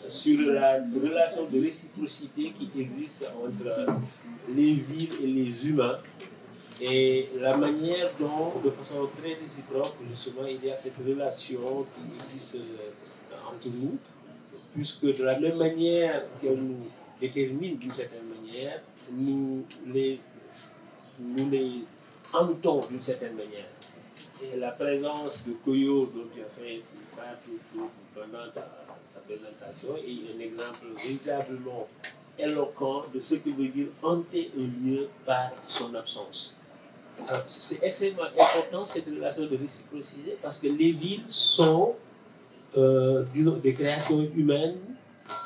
sur la relation de réciprocité qui existe entre les villes et les humains et la manière dont, de façon très réciproque, justement, il y a cette relation qui existe entre nous, puisque de la même manière qu'elle nous détermine d'une certaine manière, nous les hantons d'une certaine manière. Et la présence de Koyo, dont tu as fait part pendant ta présentation, est un exemple véritablement éloquent de ce que veut dire hanter un lieu par son absence. C'est extrêmement important cette relation de réciprocité parce que les villes sont disons, des créations humaines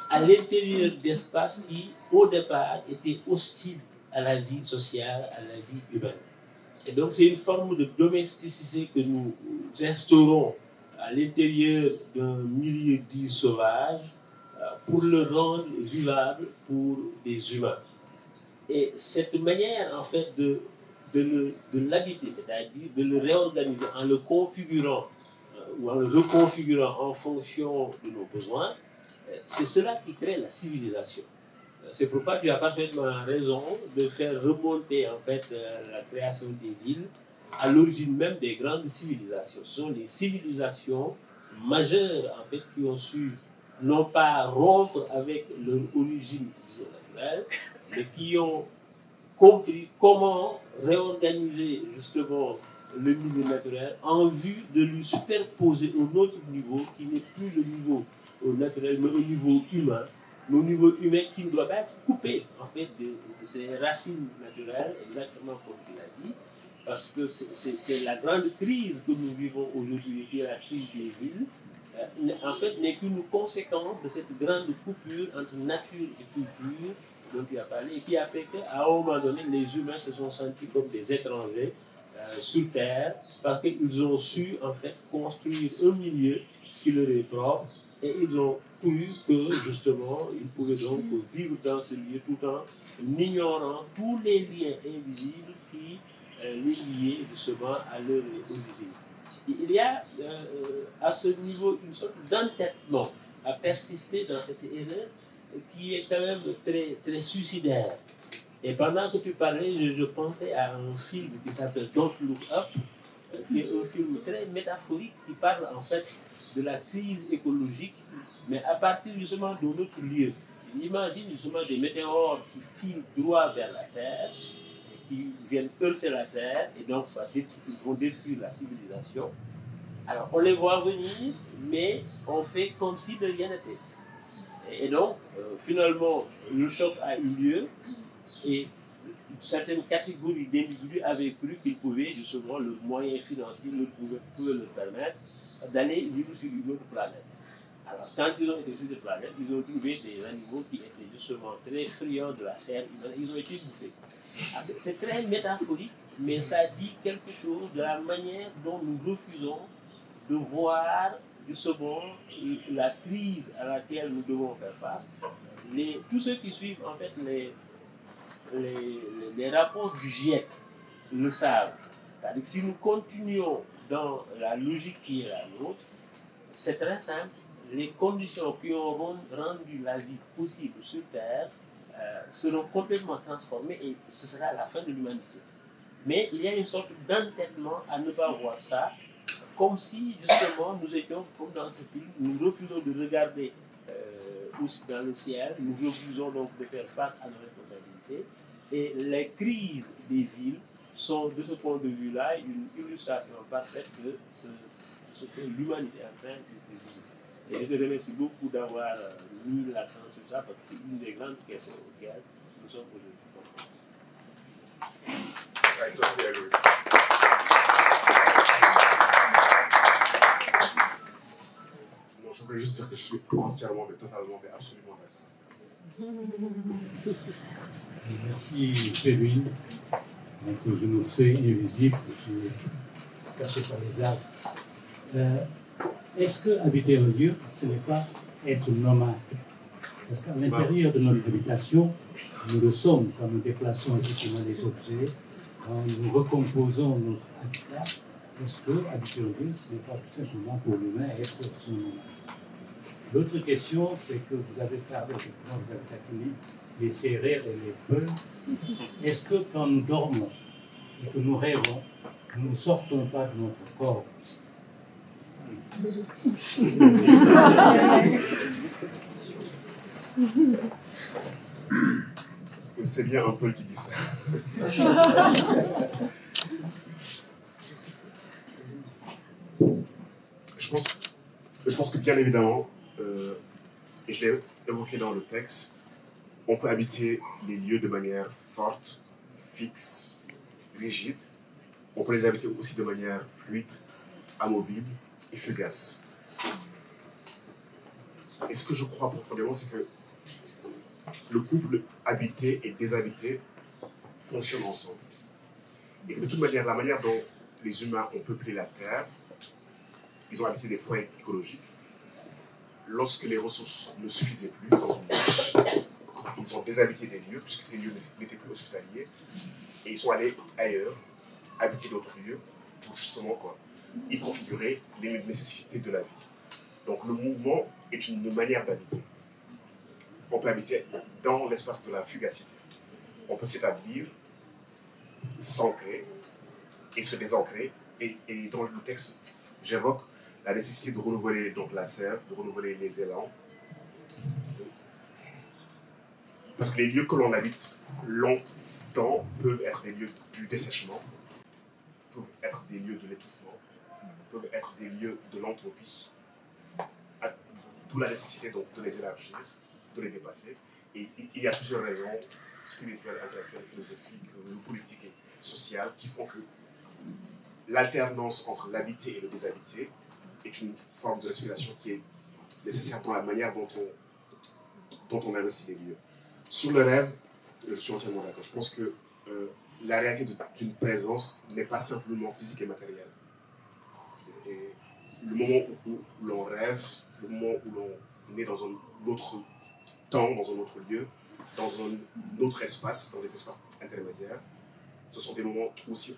à l'intérieur d'espaces qui, au départ, étaient hostiles à la vie sociale, à la vie humaine. Et donc, c'est une forme de domesticité que nous instaurons à l'intérieur d'un milieu dit sauvage pour le rendre vivable pour des humains. Et cette manière, en fait, de l'habiter, c'est-à-dire de le réorganiser en le configurant ou en le reconfigurant en fonction de nos besoins, c'est cela qui crée la civilisation. C'est pourquoi tu as parfaitement raison de faire remonter en fait la création des villes à l'origine même des grandes civilisations. Ce sont les civilisations majeures en fait qui ont su non pas rompre avec leur origine naturelle, mais qui ont compris comment réorganiser justement le milieu naturel en vue de lui superposer un autre niveau qui n'est plus le niveau naturel mais au niveau humain. Au niveau humain qui ne doit pas être coupé en fait de ses racines naturelles, exactement comme tu l'as dit, parce que c'est la grande crise que nous vivons aujourd'hui, qui est la crise des villes, en fait, n'est qu'une conséquence de cette grande coupure entre nature et culture dont tu as parlé, et qui a fait qu'à un moment donné, les humains se sont sentis comme des étrangers sur Terre, parce qu'ils ont su, en fait, construire un milieu qui leur est propre, et ils ont cru que, justement, ils pouvaient donc vivre dans ce milieu tout en ignorant tous les liens invisibles qui les liaient, justement, à leur origine. Il y a à ce niveau une sorte d'entêtement à persister dans cette erreur qui est quand même très, très suicidaire. Et pendant que tu parlais, je pensais à un film qui s'appelle Don't Look Up, qui est un film très métaphorique qui parle en fait de la crise écologique, mais à partir justement de notre lieu. Imagine justement des météores qui filent droit vers la Terre, qui viennent heurter la Terre, et donc parce qu'ils vont détruire la civilisation. Alors on les voit venir, mais on fait comme si de rien n'était. Et donc, finalement, le choc a eu lieu, et certaines catégories d'individus avaient cru qu'ils pouvaient, justement, leurs moyens financiers pouvaient leur permettre d'aller vivre sur une autre planète. Alors, quand ils ont été sur cette planète, ils ont trouvé des animaux qui étaient justement très friands de la chair humaine. Ils ont été bouffés. C'est très métaphorique, mais ça dit quelque chose de la manière dont nous refusons de voir justement la crise à laquelle nous devons faire face. Tous ceux qui suivent en fait les rapports du GIEC le savent. C'est-à-dire que si nous continuons dans la logique qui est la nôtre, c'est très simple. Les conditions qui auront rendu la vie possible sur Terre seront complètement transformées et ce sera la fin de l'humanité. Mais il y a une sorte d'entêtement à ne pas voir ça, comme si justement nous étions comme dans ce film, nous refusons de regarder aussi dans le ciel, nous refusons donc de faire face à nos responsabilités. Et les crises des villes sont de ce point de vue-là une illustration parfaite de ce que l'humanité est en train de vivre. Et je te remercie beaucoup d'avoir mis l'accent sur ça, parce que c'est une des grandes questions auxquelles nous sommes aujourd'hui. Non, je voulais juste dire que je suis entièrement, mais totalement, mais absolument d'accord. Merci, Kevin. Donc, je nous fais invisible, je suis caché par les arbres. Est-ce que habiter un lieu, ce n'est pas être nomade? Parce qu'à l'intérieur de notre habitation, nous le sommes quand nous déplaçons effectivement des objets, quand nous recomposons notre habitat. Est-ce que habiter un lieu, ce n'est pas tout simplement pour l'humain être son nomade? L'autre question, c'est que vous avez parlé, effectivement, vous avez taquiné les sérères et les peurs. Est-ce que quand nous dormons et que nous rêvons, nous ne sortons pas de notre corps aussi? C'est bien un peu qui dit ça. Je pense que bien évidemment, et je l'ai évoqué dans le texte, on peut habiter les lieux de manière forte, fixe, rigide. On peut les habiter aussi de manière fluide, amovible et fugace. Et ce que je crois profondément, c'est que le couple habité et déshabité fonctionnent ensemble. Et de toute manière, la manière dont les humains ont peuplé la Terre, ils ont habité des foyers écologiques. Lorsque les ressources ne suffisaient plus dans une niche, ils ont déshabité des lieux, puisque ces lieux n'étaient plus hospitaliers, et ils sont allés ailleurs, habiter d'autres lieux, pour justement y configurer les nécessités de la vie. Donc le mouvement est une manière d'habiter. On peut habiter dans l'espace de la fugacité. On peut s'établir, s'ancrer et se désancrer. Et dans le texte, j'évoque la nécessité de renouveler donc la sève, de renouveler les élans. Parce que les lieux que l'on habite longtemps peuvent être des lieux du dessèchement, peuvent être des lieux de l'étouffement, peuvent être des lieux de l'entropie. D'où la nécessité donc de les élargir, de les dépasser. Et il y a plusieurs raisons spirituelles, intellectuelles, philosophiques, politiques et sociales qui font que l'alternance entre l'habité et le déshabité est une forme de respiration qui est nécessaire dans la manière dont on investit les lieux. Sur le rêve, je suis entièrement d'accord. Je pense que la réalité d'une présence n'est pas simplement physique et matérielle. Et le moment où l'on rêve, le moment où l'on est dans un autre temps, dans un autre lieu, dans un autre espace, dans des espaces intermédiaires, ce sont des moments aussi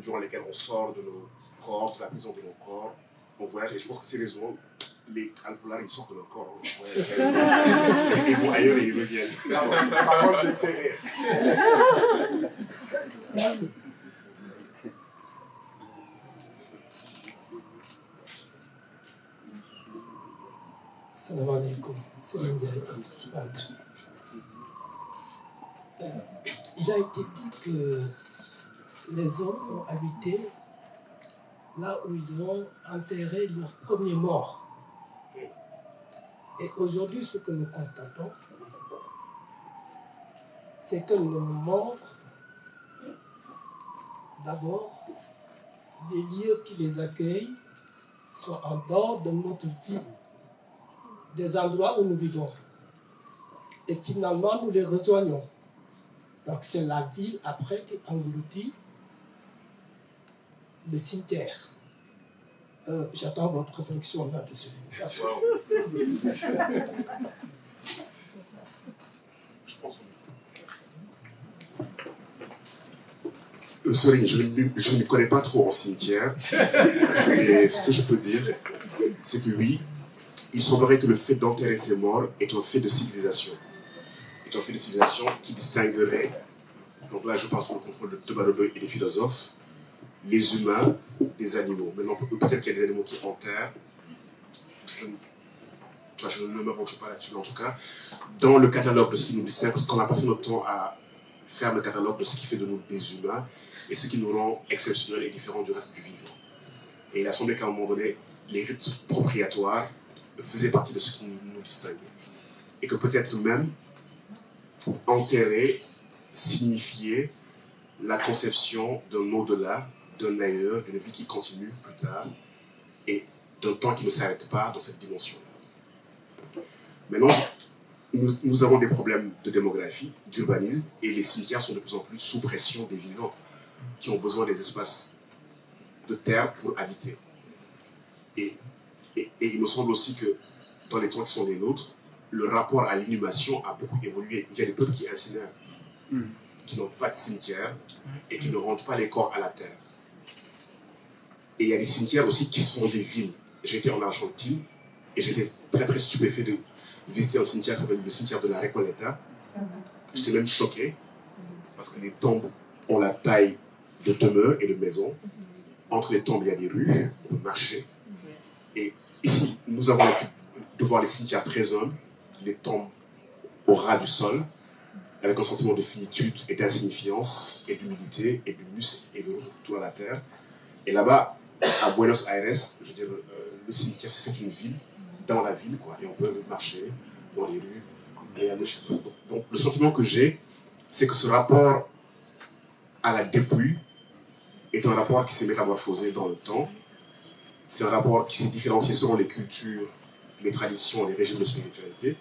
durant lesquels on sort de nos corps, de la prison de nos corps, on voyage. Et je pense que c'est raison, les alcoolars, ils sortent de leur corps. Hein, ils vont ailleurs et ils reviennent. Parole de serré. Salam alaikum, c'est Ndiaye anticipante. Il a été dit que les hommes ont habité là où ils ont enterré leur premier mort. Et aujourd'hui, ce que nous constatons, c'est que nos morts, d'abord, les lieux qui les accueillent sont en dehors de notre ville, des endroits où nous vivons. Et finalement, nous les rejoignons. Donc c'est la ville après qui engloutit le cimetière. J'attends votre réflexion là-dessus. Merci. Sorry, je ne connais pas trop en cimetière, mais ce que je peux dire, c'est que oui, il semblerait que le fait d'enterrer ses morts est un fait de civilisation. Est un fait de civilisation qui distinguerait, donc là je parle sous le contrôle de Tobalodo et des philosophes, les humains des animaux. Maintenant, peut-être qu'il y a des animaux qui enterrent, je ne me venture pas là-dessus, mais en tout cas, dans le catalogue de ce qui nous distingue, parce qu'on a passé notre temps à faire le catalogue de ce qui fait de nous des humains et ce qui nous rend exceptionnels et différents du reste du vivant. Et il a semblé qu'à un moment donné, les rites propriatoires faisaient partie de ce qui nous distinguait. Et que peut-être même, enterrer signifiait la conception d'un au-delà, d'un ailleurs, d'une vie qui continue plus tard, et d'un temps qui ne s'arrête pas dans cette dimension-là. Maintenant, nous avons des problèmes de démographie, d'urbanisme, et les cimetières sont de plus en plus sous pression des vivants, qui ont besoin des espaces de terre pour habiter. Et il me semble aussi que dans les temps qui sont les nôtres, le rapport à l'inhumation a beaucoup évolué. Il y a des peuples qui incinèrent, qui n'ont pas de cimetière et qui ne rentrent pas les corps à la terre. Et il y a des cimetières aussi qui sont des villes. J'étais en Argentine et j'étais très très stupéfait de visiter un cimetière qui s'appelle le cimetière de la Recoleta. J'étais même choqué parce que les tombes ont la taille de demeures et de maisons. Entre les tombes, il y a des rues, on peut marcher. Et ici, nous avons l'habitude de voir les cimetières très humbles, les tombes au ras du sol, avec un sentiment de finitude et d'insignifiance, et d'humilité, et d'humus, et de retour à la terre. Et là-bas, à Buenos Aires, je veux dire, le cimetière, c'est une ville, dans la ville, quoi, et on peut marcher dans les rues, aller à gauche. Donc, le sentiment que j'ai, c'est que ce rapport à la dépouille est un rapport qui s'est métamorphosé dans le temps. C'est un rapport qui s'est différencié selon les cultures, les traditions, les régimes de spiritualité.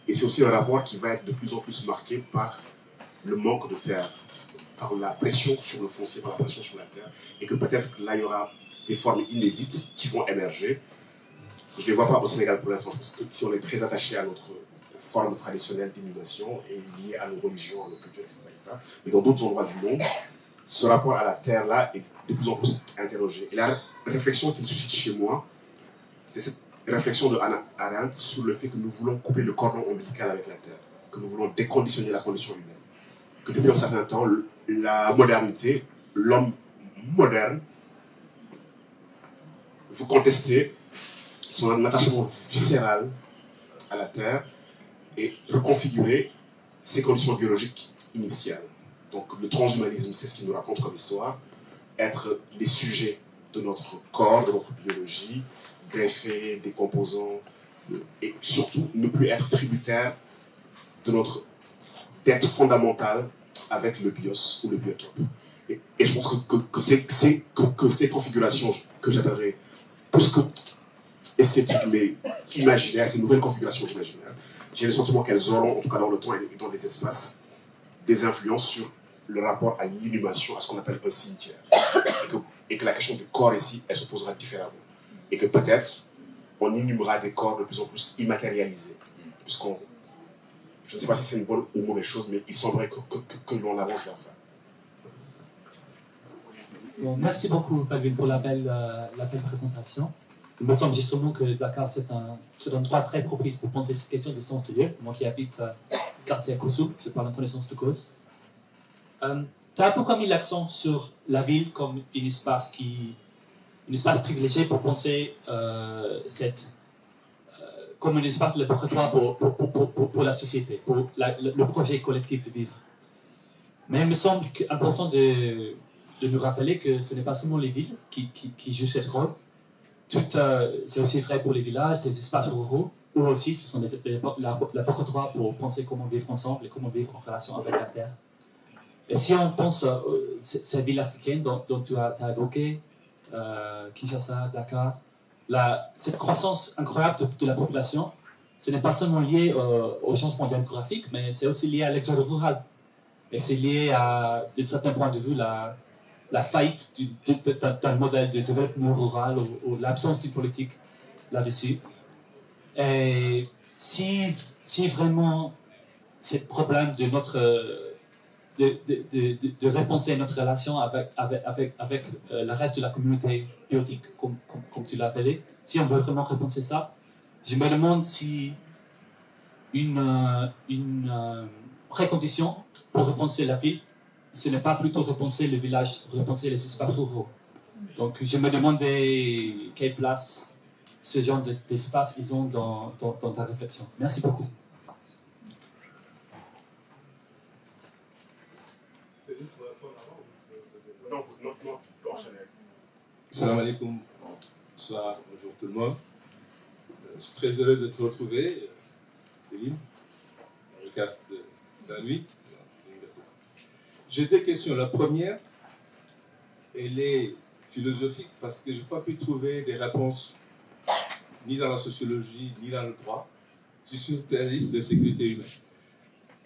Et c'est aussi un rapport qui va être de plus en plus marqué par le manque de terre, par la pression sur le foncier, par la pression sur la terre. Et que peut-être là, il y aura des formes inédites qui vont émerger. Je ne les vois pas au Sénégal pour l'instant, parce que si on est très attaché à notre forme traditionnelle d'inhumation et liée à nos religions, à nos cultures, etc. Mais dans d'autres endroits du monde, ce rapport à la terre-là est de plus en plus interrogé. Et la réflexion qu'il suscite chez moi, c'est cette réflexion de Hannah Arendt sur le fait que nous voulons couper le cordon ombilical avec la terre, que nous voulons déconditionner la condition humaine. Que depuis un certain temps, la modernité, l'homme moderne, veut contester son attachement viscéral à la terre et reconfigurer ses conditions biologiques initiales. Donc le transhumanisme, c'est ce qu'il nous raconte comme histoire, être les sujets de notre corps, de notre biologie, greffés, décomposants, et surtout ne plus être tributaire de notre dette fondamentale avec le bios ou le biotope. Et je pense que ces configurations que j'appellerais plus que esthétiques, mais imaginaires, ces nouvelles configurations imaginaires, j'ai le sentiment qu'elles auront, en tout cas dans le temps et dans les espaces, des influences sur le rapport à l'inhumation, à ce qu'on appelle un cimetière. Et que la question du corps ici, elle se posera différemment. Et que peut-être, on inhumera des corps de plus en plus immatérialisés. Puisqu'on, je ne sais pas si c'est une bonne ou mauvaise chose, mais il semblerait que l'on avance vers ça. Bon, merci beaucoup, Fabien, pour la belle présentation. Il me semble justement que Dakar, c'est un endroit très propice pour penser cette question de sens de lieu. Moi qui habite quartier Koussou, je parle en connaissance de cause. Tu as un peu mis l'accent sur la ville comme un espace privilégié pour penser comme un espace de laboratoire pour la société, pour le projet collectif de vivre. Mais il me semble important de nous rappeler que ce n'est pas seulement les villes qui jouent ce rôle. C'est aussi vrai pour les villages, les espaces ruraux, où aussi ce sont les laboratoires pour penser comment vivre ensemble et comment vivre en relation avec la terre. Et si on pense à cette ville africaine dont tu as évoqué, Kinshasa, Dakar, cette croissance incroyable de la population, ce n'est pas seulement lié au changement démographique, mais c'est aussi lié à l'exode rural. Et c'est lié à, d'un certain point de vue, la faillite d'un modèle de développement rural ou l'absence d'une politique là-dessus. Et si vraiment ce problème de repenser notre relation avec le reste de la communauté biotique, comme tu l'as appelé, si on veut vraiment repenser ça, je me demande si une précondition pour repenser la ville, ce n'est pas plutôt repenser le village, repenser les espaces ruraux. Donc je me demandais quelle place ce genre d'espace ils ont dans ta réflexion. Merci beaucoup. Salam alaikum. Bonsoir, bonjour tout le monde. Je suis très heureux de te retrouver, Eline, dans le cadre de Saint-Louis. J'ai deux questions. La première, elle est philosophique parce que je n'ai pas pu trouver des réponses ni dans la sociologie, ni dans le droit, sur la liste de sécurité humaine.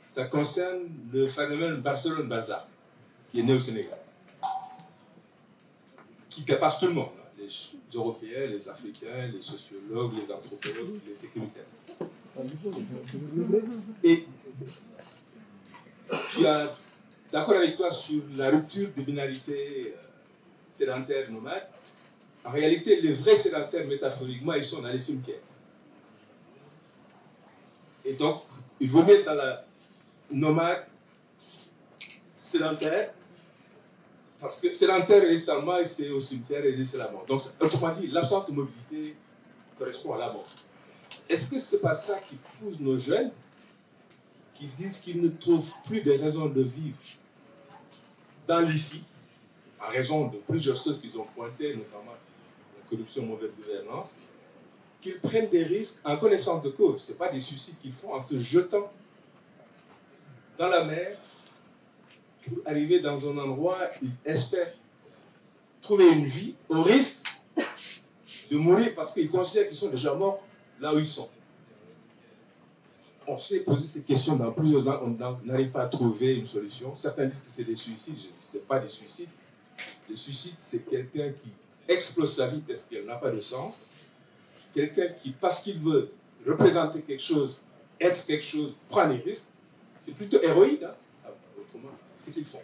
Ça concerne le phénomène Barcelone-Bazar, qui est né au Sénégal, qui dépasse tout le monde, hein, les Européens, les Africains, les sociologues, les anthropologues, les sécuritaires. Et tu as d'accord avec toi sur la rupture des binarités sédentaires nomades. En réalité, les vrais sédentaires, métaphoriquement, ils sont dans les cimetières. Et donc, il vaut mettre dans la nomade sédentaire, parce que sédentaire, évidemment, c'est au cimetière et c'est la mort. Donc, autrement dit, l'absence de mobilité correspond à la mort. Est-ce que ce n'est pas ça qui pousse nos jeunes qui disent qu'ils ne trouvent plus de raisons de vivre dans l'ici, en raison de plusieurs choses qu'ils ont pointées, notamment la corruption, mauvaise gouvernance, qu'ils prennent des risques en connaissance de cause. Ce n'est pas des suicides qu'ils font en se jetant dans la mer pour arriver dans un endroit où ils espèrent trouver une vie au risque de mourir parce qu'ils considèrent qu'ils sont déjà morts là où ils sont. On s'est posé cette question dans plusieurs ans, on n'arrive pas à trouver une solution. Certains disent que c'est des suicides, je ne dis que ce n'est pas des suicides. Le suicide, c'est quelqu'un qui explose sa vie parce qu'elle n'a pas de sens. Quelqu'un qui, parce qu'il veut représenter quelque chose, être quelque chose, prend des risques. C'est plutôt héroïque, hein, autrement, ce qu'ils font.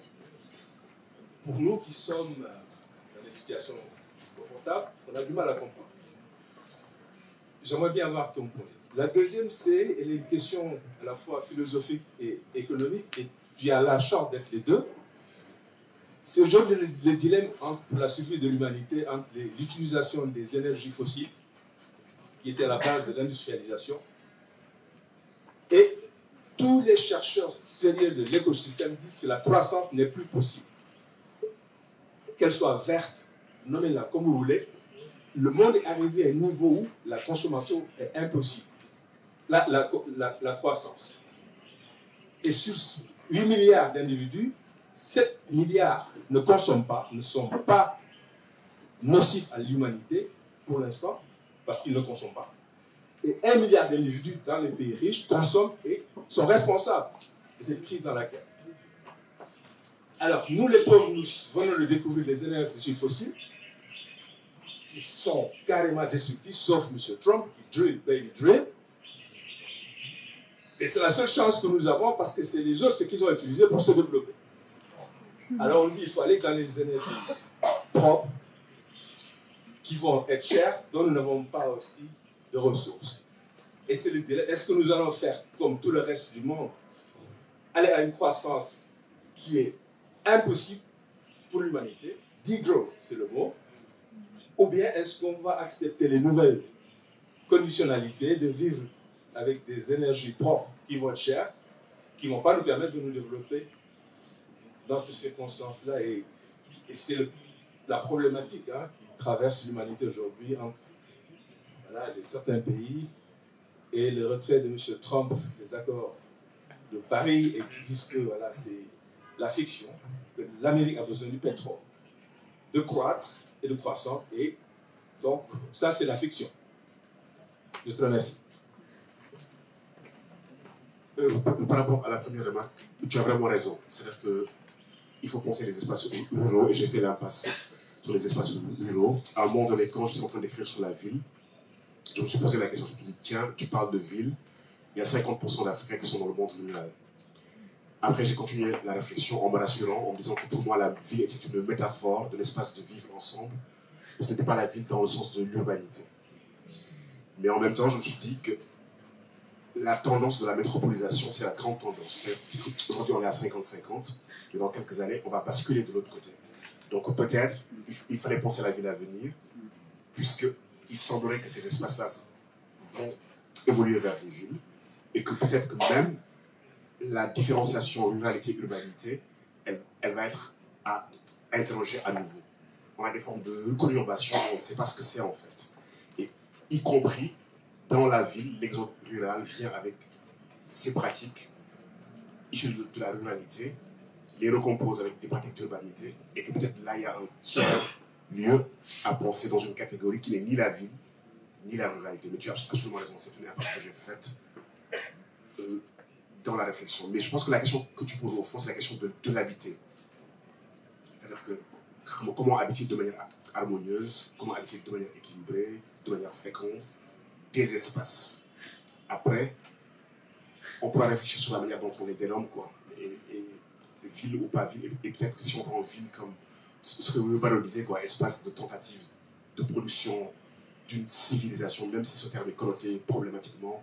Pour nous qui sommes dans des situations confortables, on a du mal à comprendre. J'aimerais bien avoir ton point. La deuxième, elle est une question à la fois philosophique et économique, et tu as la chance d'être les deux. C'est aujourd'hui le dilemme entre la survie de l'humanité, entre l'utilisation des énergies fossiles, qui était à la base de l'industrialisation, et tous les chercheurs sérieux de l'écosystème disent que la croissance n'est plus possible. Qu'elle soit verte, nommez-la comme vous voulez, le monde est arrivé à un niveau où la consommation est impossible. La croissance. Et sur 8 milliards d'individus, 7 milliards ne consomment pas, ne sont pas nocifs à l'humanité pour l'instant, parce qu'ils ne consomment pas. Et 1 milliard d'individus dans les pays riches consomment et sont responsables de cette crise dans laquelle. Alors, nous les pauvres, nous venons de découvrir les énergies fossiles qui sont carrément destructifs, sauf M. Trump qui drill, baby drill. Et c'est la seule chance que nous avons parce que c'est les autres ce qu'ils ont utilisé pour se développer. Alors on dit qu'il faut aller dans les énergies propres qui vont être chères, dont nous n'avons pas aussi de ressources. Et c'est le délai. Est-ce que nous allons faire comme tout le reste du monde, aller à une croissance qui est impossible pour l'humanité, degrowth c'est le mot, ou bien est-ce qu'on va accepter les nouvelles conditionnalités de vivre avec des énergies propres qui vont être chères, qui ne vont pas nous permettre de nous développer dans ces circonstances-là. Et c'est la problématique qui traverse l'humanité aujourd'hui entre certains pays et le retrait de M. Trump des accords de Paris et qui disent que c'est la fiction, que l'Amérique a besoin du pétrole, de croître et de croissance. Et donc, ça, c'est la fiction. Je te remercie. Par rapport à la première remarque, tu as vraiment raison. C'est-à-dire qu'il faut penser les espaces ruraux, et j'ai fait l'impasse sur les espaces ruraux. À un moment donné, quand j'étais en train d'écrire sur la ville, je me suis posé la question, je me suis dit, tiens, tu parles de ville, il y a 50% d'Africains qui sont dans le monde rural. Après, j'ai continué la réflexion en me rassurant, en me disant que pour moi, la ville était une métaphore de l'espace de vivre ensemble. Ce n'était pas la ville dans le sens de l'urbanité. Mais en même temps, je me suis dit que la tendance de la métropolisation, c'est la grande tendance. Aujourd'hui, on est à 50-50, mais dans quelques années, on va basculer de l'autre côté. Donc peut-être, il fallait penser à la ville à venir, puisqu'il semblerait que ces espaces-là vont évoluer vers des villes, et que peut-être que même la différenciation ruralité-urbanité, elle va être à interroger à nouveau. On a des formes de conurbation, on ne sait pas ce que c'est en fait. Et y compris dans la ville, l'exode rural vient avec ses pratiques issues de la ruralité, les recompose avec des pratiques d'urbanité, et que peut-être là, il y a un tiers lieu à penser dans une catégorie qui n'est ni la ville, ni la ruralité. Mais tu as absolument raison, c'est une impasse que j'ai faite dans la réflexion. Mais je pense que la question que tu poses au fond, c'est la question de l'habiter. C'est-à-dire que comment habiter de manière harmonieuse, comment habiter de manière équilibrée, de manière féconde, des espaces. Après, on pourra réfléchir sur la manière dont on les dénomme, quoi. Et ville ou pas ville, et peut-être que si on prend ville comme ce que Weber disait, quoi, espace de tentative de production d'une civilisation, même si ce terme est connoté problématiquement,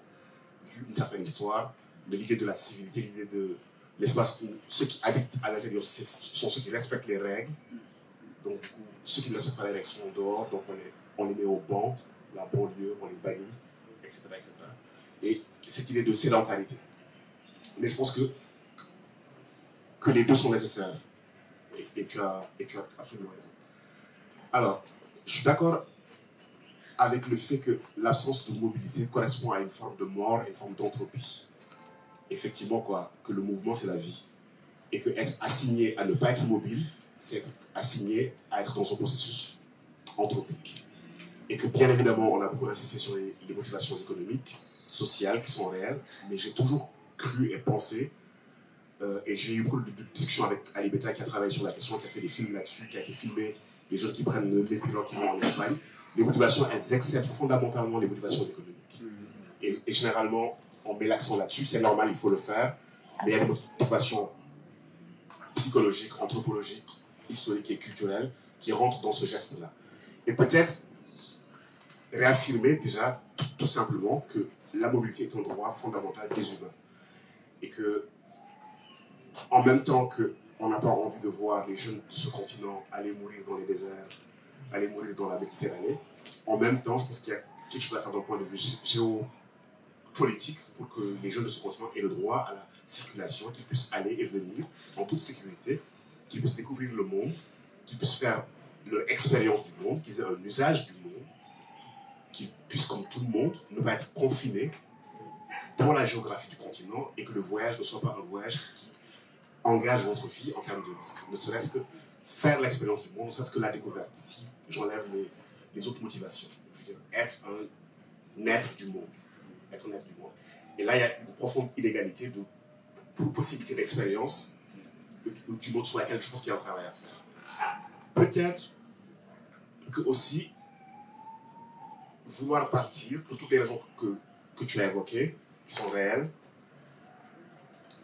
vu une certaine histoire, mais l'idée de la civilité, l'idée de l'espace où ceux qui habitent à l'intérieur sont ceux qui respectent les règles. Donc, du coup, ceux qui ne respectent pas les règles sont dehors, donc on les met au banc, la banlieue, on les bannit, etc., etc. Et cette idée de sédentarité. Mais je pense que les deux sont nécessaires. Et tu as absolument raison. Alors, je suis d'accord avec le fait que l'absence de mobilité correspond à une forme de mort et une forme d'entropie. Effectivement, quoi, que le mouvement, c'est la vie. Et que être assigné à ne pas être mobile, c'est être assigné à être dans son processus anthropique. Et que bien évidemment, on a beaucoup insisté sur les motivations économiques, sociales, qui sont réelles, mais j'ai toujours cru et pensé, et j'ai eu beaucoup de discussions avec Ali Beta qui a travaillé sur la question, qui a fait des films là-dessus, qui a été filmé, les gens qui prennent les pilotes qui vont en Espagne. Les motivations, elles excèdent fondamentalement les motivations économiques. Et généralement, on met l'accent là-dessus, c'est normal, il faut le faire, mais il y a des motivations psychologiques, anthropologiques, historiques et culturelles qui rentrent dans ce geste-là. Et peut-être réaffirmer déjà tout simplement que la mobilité est un droit fondamental des humains. Et que, en même temps qu'on n'a pas envie de voir les jeunes de ce continent aller mourir dans les déserts, aller mourir dans la Méditerranée, en même temps, je pense qu'il y a quelque chose à faire d'un point de vue géopolitique pour que les jeunes de ce continent aient le droit à la circulation, qu'ils puissent aller et venir en toute sécurité, qu'ils puissent découvrir le monde, qu'ils puissent faire leur expérience du monde, qu'ils aient un usage du monde, qu'ils puissent, comme tout le monde, ne pas être confinés dans la géographie du continent et que le voyage ne soit pas un voyage qui engage votre vie en termes de risque. Ne serait-ce que faire l'expérience du monde, ne serait-ce que la découverte. Si j'enlève les autres motivations. Je veux dire, être un être du monde. Être un être du monde. Et là, il y a une profonde inégalité de possibilités d'expérience du monde sur laquelle je pense qu'il y a un travail à faire. Peut-être que aussi, vouloir partir, pour toutes les raisons que tu as évoquées, qui sont réelles,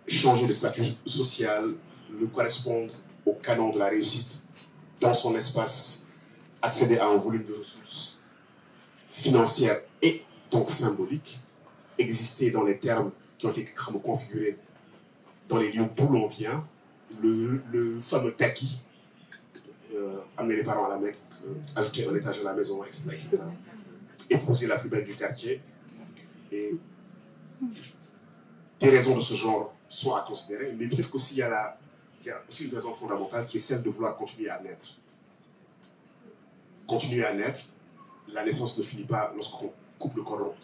changer de statut social, ne correspondre au canon de la réussite dans son espace, accéder à un volume de ressources financières et donc symboliques, exister dans les termes qui ont été configurés dans les lieux d'où l'on vient, le fameux taqui, amener les parents à la Mecque, ajouter un étage à la maison, etc., etc. Épouser la plus belle du quartier. Et des raisons de ce genre sont à considérer, mais peut-être qu'aussi il y a aussi une raison fondamentale qui est celle de vouloir continuer à naître. Continuer à naître, la naissance ne finit pas lorsqu'on coupe le cordon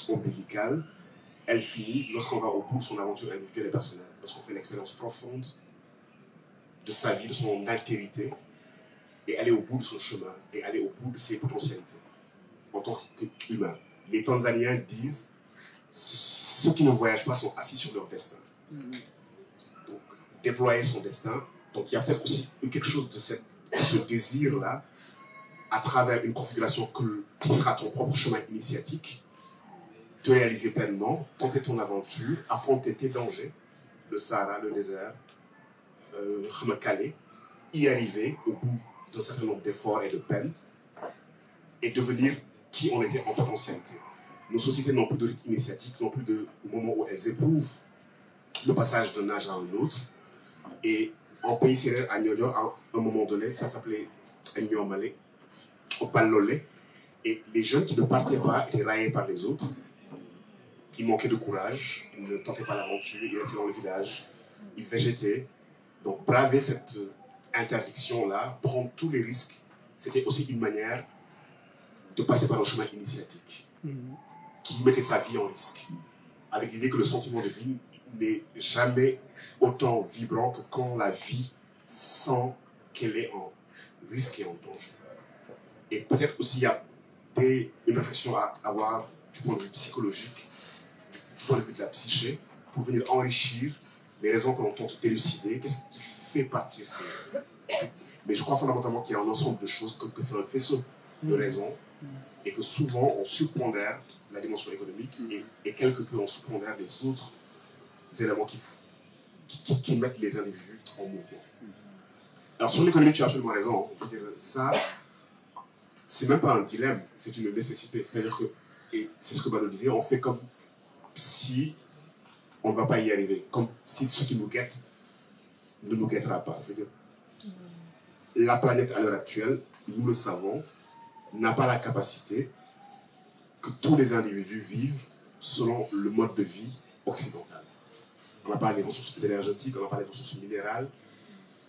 ombilical, elle finit lorsqu'on va au bout de son aventure individuelle et personnelle, lorsqu'on fait l'expérience profonde de sa vie, de son altérité, et aller au bout de son chemin, et aller au bout de ses potentialités, en tant qu'humain. Les Tanzaniens disent, ceux qui ne voyagent pas sont assis sur leur destin. Donc, déployer son destin. Donc, il y a peut-être aussi quelque chose de ce désir-là, à travers une configuration qui sera ton propre chemin initiatique, te réaliser pleinement, tenter ton aventure, affronter tes dangers, le Sahara, le désert, Calais, y arriver au bout d'un certain nombre d'efforts et de peines, et devenir qui on était en potentialité. Nos sociétés n'ont plus de rythme initiatique, n'ont plus de moment où elles éprouvent le passage d'un âge à un autre. Et en pays sérère, à Nyonyo, à un moment donné, ça s'appelait Nyomale, au Palolé. Et les jeunes qui ne partaient pas étaient raillés par les autres. Ils manquaient de courage, ils ne tentaient pas l'aventure, ils restaient dans le village, ils végétaient. Donc braver cette interdiction-là, prendre tous les risques, c'était aussi une manière de passer par un chemin initiatique qui mettait sa vie en risque, avec l'idée que le sentiment de vie n'est jamais autant vibrant que quand la vie sent qu'elle est en risque et en danger. Et peut-être aussi il y a une réflexion à avoir du point de vue psychologique, du point de vue de la psyché, pour venir enrichir les raisons que l'on tente d'élucider, qu'est-ce qui fait partir ces... Mais je crois fondamentalement qu'il y a un ensemble de choses, que c'est un faisceau de raisons, et que souvent on sous-pondère la dimension économique et quelque peu on sous-pondère les autres éléments qui mettent les individus en mouvement. Alors sur l'économie, tu as absolument raison. Je veux dire, ça, c'est même pas un dilemme, c'est une nécessité. C'est-à-dire que, et c'est ce que Bado disait, on fait comme si on ne va pas y arriver, comme si ce qui nous guette ne nous guettera pas. Je veux dire, la planète à l'heure actuelle, nous le savons, n'a pas la capacité que tous les individus vivent selon le mode de vie occidental. On n'a pas les ressources énergétiques, on n'a pas les ressources minérales.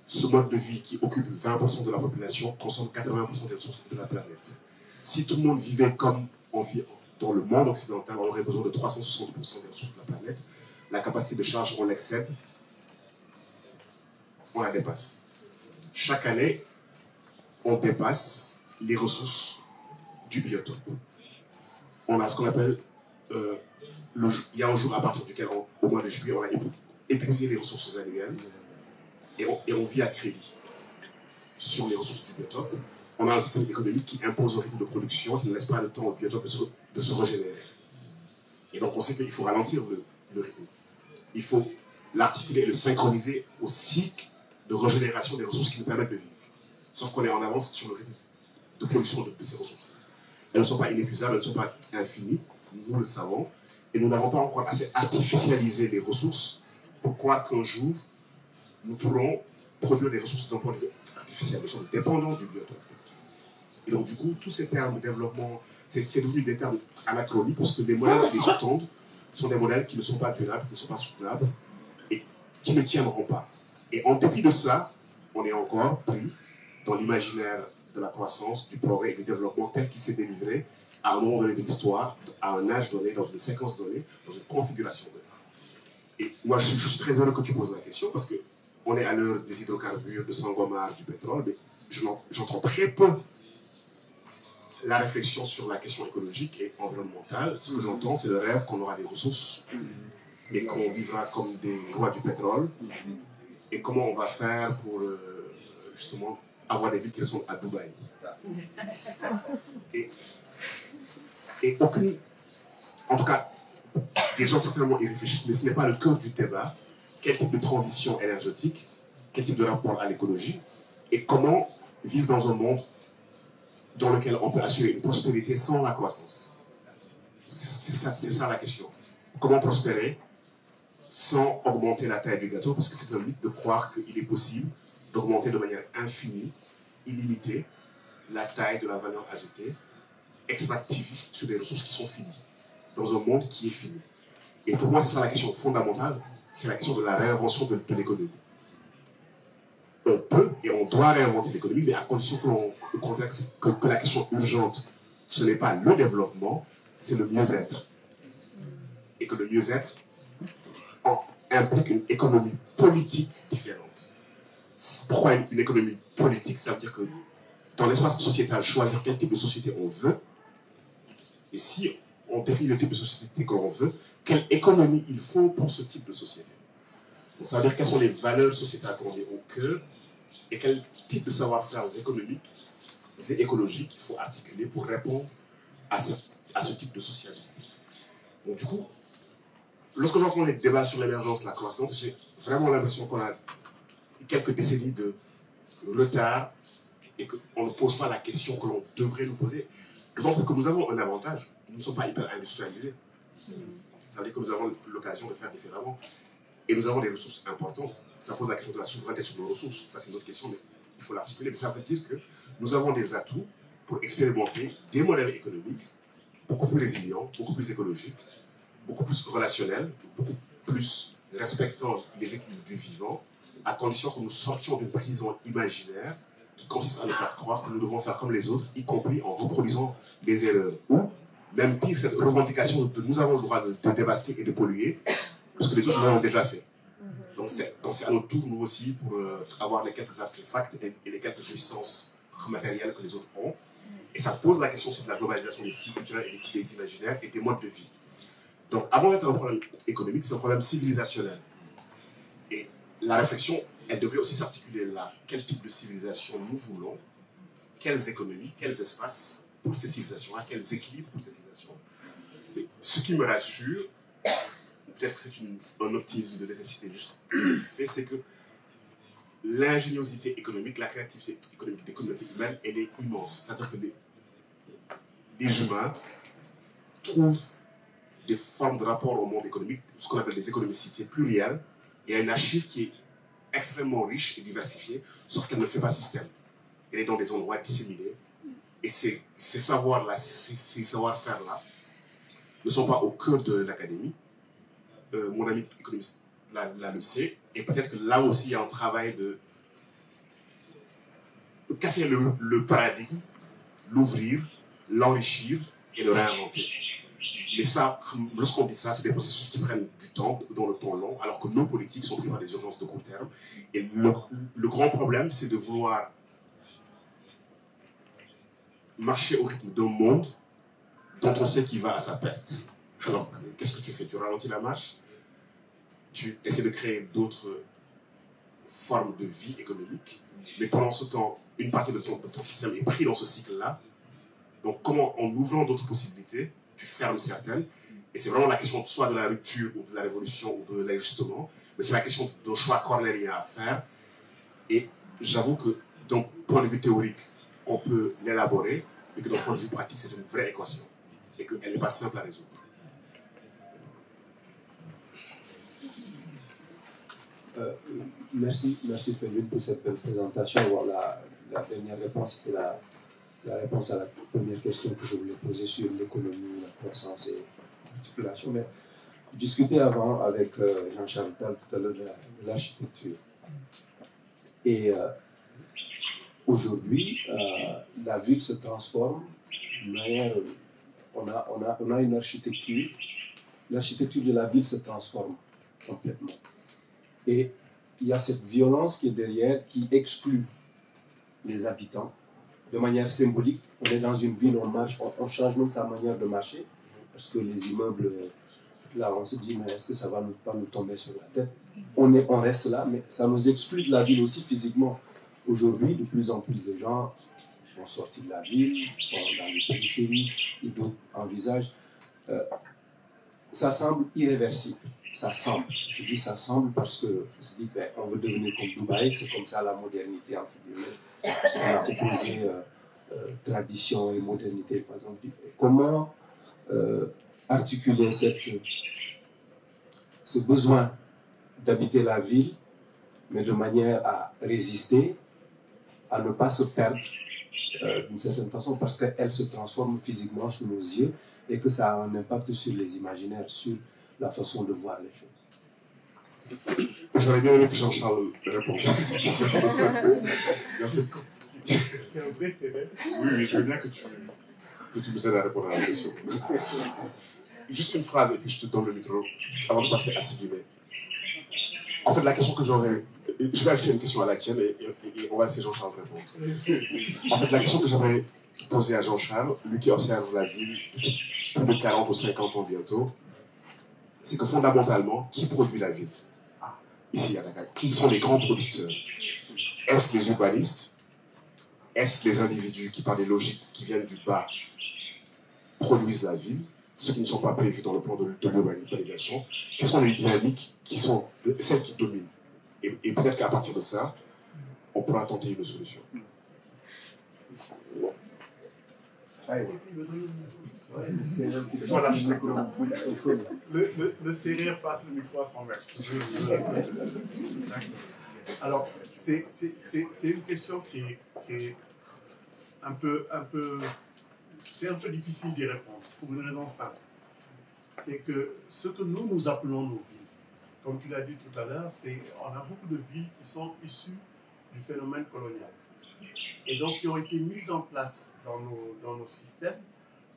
Ce mode de vie qui occupe 20% de la population consomme 80% des ressources de la planète. Si tout le monde vivait comme on vit dans le monde occidental, on aurait besoin de 360% des ressources de la planète. La capacité de charge, on l'excède, on la dépasse. Chaque année, on dépasse les ressources du biotope. On a ce qu'on appelle, il y a un jour à partir duquel, au mois de juillet, on a épuisé les ressources annuelles et on vit à crédit sur les ressources du biotope. On a un système économique qui impose un rythme de production, qui ne laisse pas le temps au biotope de se régénérer. Et donc on sait qu'il faut ralentir le rythme. Il faut l'articuler et le synchroniser au cycle de régénération des ressources qui nous permettent de vivre. Sauf qu'on est en avance sur le rythme de production de ces ressources. Elles ne sont pas inépuisables, elles ne sont pas infinies, nous le savons, et nous n'avons pas encore assez artificialisé les ressources pour croire qu'un jour, nous pourrons produire des ressources d'un point de vue artificiel. Nous sommes dépendants du biotope. Et donc, du coup, tous ces termes de développement, c'est devenu des termes anachroniques parce que les modèles qui les sous-tendent sont des modèles qui ne sont pas durables, qui ne sont pas soutenables et qui ne tiendront pas. Et en dépit de ça, on est encore pris dans l'imaginaire de la croissance, du progrès et du développement tel qu'il s'est délivré à un moment donné de l'histoire, à un âge donné, dans une séquence donnée, dans une configuration donnée. Et moi, je suis très heureux que tu poses la question parce qu'on est à l'heure des hydrocarbures, de Sangomar, du pétrole, mais j'entends très peu la réflexion sur la question écologique et environnementale. Ce que j'entends, c'est le rêve qu'on aura des ressources et qu'on vivra comme des rois du pétrole. Et comment on va faire pour justement avoir des villes qui sont à Dubaï. Et aucune, en tout cas, des gens certainement y réfléchissent, mais ce n'est pas le cœur du débat. Quel type de transition énergétique, quel type de rapport à l'écologie, et comment vivre dans un monde dans lequel on peut assurer une prospérité sans la croissance. C'est ça la question. Comment prospérer sans augmenter la taille du gâteau, parce que c'est un mythe de croire qu'il est possible d'augmenter de manière infinie, illimitée, la taille de la valeur ajoutée, extractiviste sur des ressources qui sont finies, dans un monde qui est fini. Et pour moi, c'est ça la question fondamentale, c'est la question de la réinvention de l'économie. On peut et on doit réinventer l'économie, mais à condition que l'on considère que la question urgente, ce n'est pas le développement, c'est le mieux-être. Et que le mieux-être implique une économie politique différente. Pourquoi une économie politique? Ça veut dire que dans l'espace sociétal, choisir quel type de société on veut, et si on définit le type de société que l'on veut, quelle économie il faut pour ce type de société. Donc, ça veut dire quelles sont les valeurs sociétales qu'on met au cœur et quel type de savoir-faire économiques et écologiques il faut articuler pour répondre à ce type de sociabilité. Donc du coup, lorsque j'entends les débats sur l'émergence, la croissance, j'ai vraiment l'impression qu'on a quelques décennies de retard et qu'on ne pose pas la question que l'on devrait nous poser. D'autant plus que nous avons un avantage, nous ne sommes pas hyper industrialisés. Ça veut dire que nous avons l'occasion de faire différemment. Et nous avons des ressources importantes. Ça pose la question de la souveraineté sur nos ressources. Ça, c'est une autre question, mais il faut l'articuler. Mais ça veut dire que nous avons des atouts pour expérimenter des modèles économiques beaucoup plus résilients, beaucoup plus écologiques, beaucoup plus relationnels, beaucoup plus respectant les équilibres du vivant, à condition que nous sortions d'une prison imaginaire qui consiste à nous faire croire que nous devons faire comme les autres, y compris en reproduisant des erreurs. Ou, même pire, cette revendication de nous avons le droit de dévaster et de polluer, parce que les autres l'ont déjà fait. Donc c'est à notre tour, nous aussi, pour avoir les quelques artefacts et les quelques jouissances matérielles que les autres ont. Et ça pose la question sur la globalisation des flux culturels et des flux des imaginaires et des modes de vie. Donc avant d'être un problème économique, c'est un problème civilisationnel. Et la réflexion, elle devrait aussi s'articuler là. Quel type de civilisation nous voulons? Quelles économies, quels espaces pour ces civilisations-là? Quels équilibres pour ces civilisations? Et ce qui me rassure, peut-être que c'est un optimisme de nécessité juste fait, c'est que l'ingéniosité économique, la créativité économique des communautés humaines, elle est immense. C'est-à-dire que les humains trouvent des formes de rapport au monde économique, ce qu'on appelle des économicités plurielles. Il y a une archive qui est extrêmement riche et diversifiée, sauf qu'elle ne fait pas système. Elle est dans des endroits disséminés. Et ces savoirs-là, ces savoir-faire-là ne sont pas au cœur de l'académie. Mon ami économiste là le sait. Et peut-être que là aussi, il y a un travail de casser le paradigme, l'ouvrir, l'enrichir et le réinventer. Mais ça, lorsqu'on dit ça, c'est des processus qui prennent du temps, dans le temps long, alors que nos politiques sont prises par des urgences de court terme. Et le grand problème, c'est de vouloir marcher au rythme d'un monde dont on sait qu'il va à sa perte. Alors, qu'est-ce que tu fais? Tu ralentis la marche, tu essaies de créer d'autres formes de vie économique, mais pendant ce temps, une partie de ton système est pris dans ce cycle-là. Donc, comment, en ouvrant d'autres possibilités, tu fermes certaines? Et c'est vraiment la question soit de la rupture, ou de la révolution, ou de l'ajustement, mais c'est la question d'un choix cornélien à faire. Et j'avoue que, d'un point de vue théorique, on peut l'élaborer, mais que d'un point de vue pratique, c'est une vraie équation. Et qu'elle n'est pas simple à résoudre. Merci Félix pour cette belle présentation. Voilà, la dernière réponse était la réponse à la première question que je voulais poser sur l'économie, la croissance et l'articulation. Mais je discutais avant avec Jean-Charles Tal tout à l'heure de l'architecture. Et aujourd'hui, la ville se transforme de manière. On a une architecture. L'architecture de la ville se transforme complètement. Et il y a cette violence qui est derrière, qui exclut les habitants de manière symbolique. On est dans une ville, on marche, on change même sa manière de marcher, parce que les immeubles, là, on se dit, mais est-ce que ça va pas nous tomber sur la tête? On reste là, mais ça nous exclut de la ville aussi physiquement. Aujourd'hui, de plus en plus de gens sont sortis de la ville, sont dans les périphéries, et d'autres envisagent. Ça semble irréversible. Ça semble. Je dis ça semble parce que on se dit, ben, on veut devenir comme Dubaï, c'est comme ça la modernité, entre guillemets. Parce qu'on a opposé tradition et modernité, par exemple. Comment articuler ce besoin d'habiter la ville, mais de manière à résister, à ne pas se perdre d'une certaine façon, parce qu'elle se transforme physiquement sous nos yeux et que ça a un impact sur les imaginaires, sur la façon de voir les choses. J'aurais bien aimé que Jean-Charles réponde à cette question. C'est un vrai CV. Oui, je veux bien que tu nous aides à répondre à la question. Juste une phrase et puis je te donne le micro avant de passer à Sidibé. En fait, la question que j'aurais... Je vais ajouter une question à la tienne et on va laisser Jean-Charles répondre. En fait, la question que j'aimerais poser à Jean-Charles, lui qui observe la ville depuis plus de 40 ou 50 ans bientôt, c'est que fondamentalement, qui produit la ville? Ici à Dakar, qui sont les grands producteurs? Est-ce les urbanistes? Est-ce les individus qui, par des logiques qui viennent du bas, produisent la ville? Ceux qui ne sont pas prévus dans le plan de l'urbanisation? Quelles sont les dynamiques qui sont celles qui dominent? Et peut-être qu'à partir de ça, on pourra tenter une solution. C'est pas la le serrure passe le micro à 100 mètres. Alors, c'est une question qui est c'est un peu difficile d'y répondre, pour une raison simple. C'est que ce que nous appelons nos villes, comme tu l'as dit tout à l'heure, on a beaucoup de villes qui sont issues du phénomène colonial. Et donc qui ont été mises en place dans nos systèmes,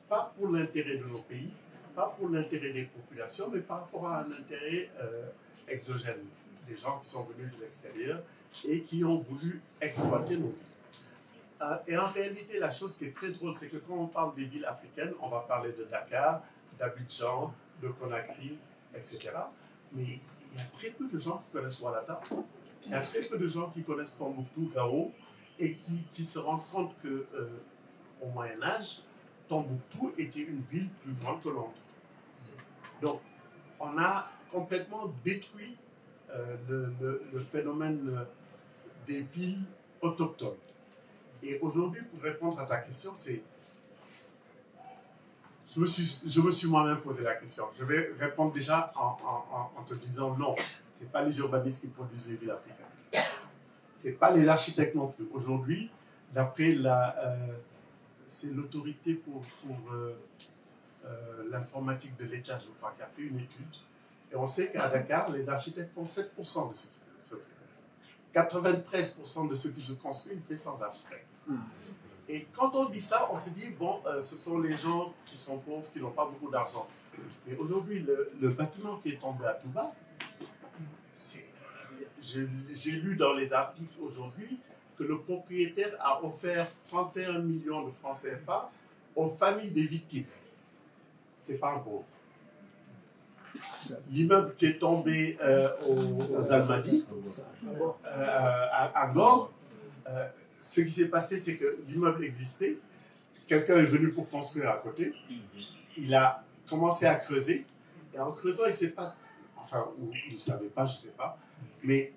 pas pour l'intérêt de nos pays, pas pour l'intérêt des populations, mais par rapport à un intérêt exogène, des gens qui sont venus de l'extérieur et qui ont voulu exploiter nos villes. Et en réalité, la chose qui est très drôle, c'est que quand on parle des villes africaines, on va parler de Dakar, d'Abidjan, de Conakry, etc. Mais il y a très peu de gens qui connaissent Ouattara. Il y a très peu de gens qui connaissent Tombouctou, Gao, et qui se rendent compte qu'au Moyen-Âge, Tombouctou était une ville plus grande que Londres. Donc, on a complètement détruit le phénomène des villes autochtones. Et aujourd'hui, pour répondre à ta question, je me suis moi-même posé la question. Je vais répondre déjà en te disant non, ce n'est pas les urbanistes qui produisent les villes africaines. Ce n'est pas les architectes non plus. Aujourd'hui, d'après c'est l'autorité pour l'informatique de l'État, je crois, qui a fait une étude. Et on sait qu'à Dakar, les architectes font 7% de ce qui se fait. 93% de ce qui se construit, il fait sans architecte. Et quand on dit ça, on se dit, bon, ce sont les gens qui sont pauvres, qui n'ont pas beaucoup d'argent. Mais aujourd'hui, le bâtiment qui est tombé à Touba, j'ai lu dans les articles aujourd'hui que le propriétaire a offert 31 millions de francs CFA aux familles des victimes. C'est pas un pauvre. L'immeuble qui est tombé aux Almadies, à Ngor, ce qui s'est passé, c'est que l'immeuble existait, quelqu'un est venu pour construire à côté, il a commencé à creuser, et en creusant, il ne sait pas, enfin, ou il ne savait pas, je ne sais pas, mais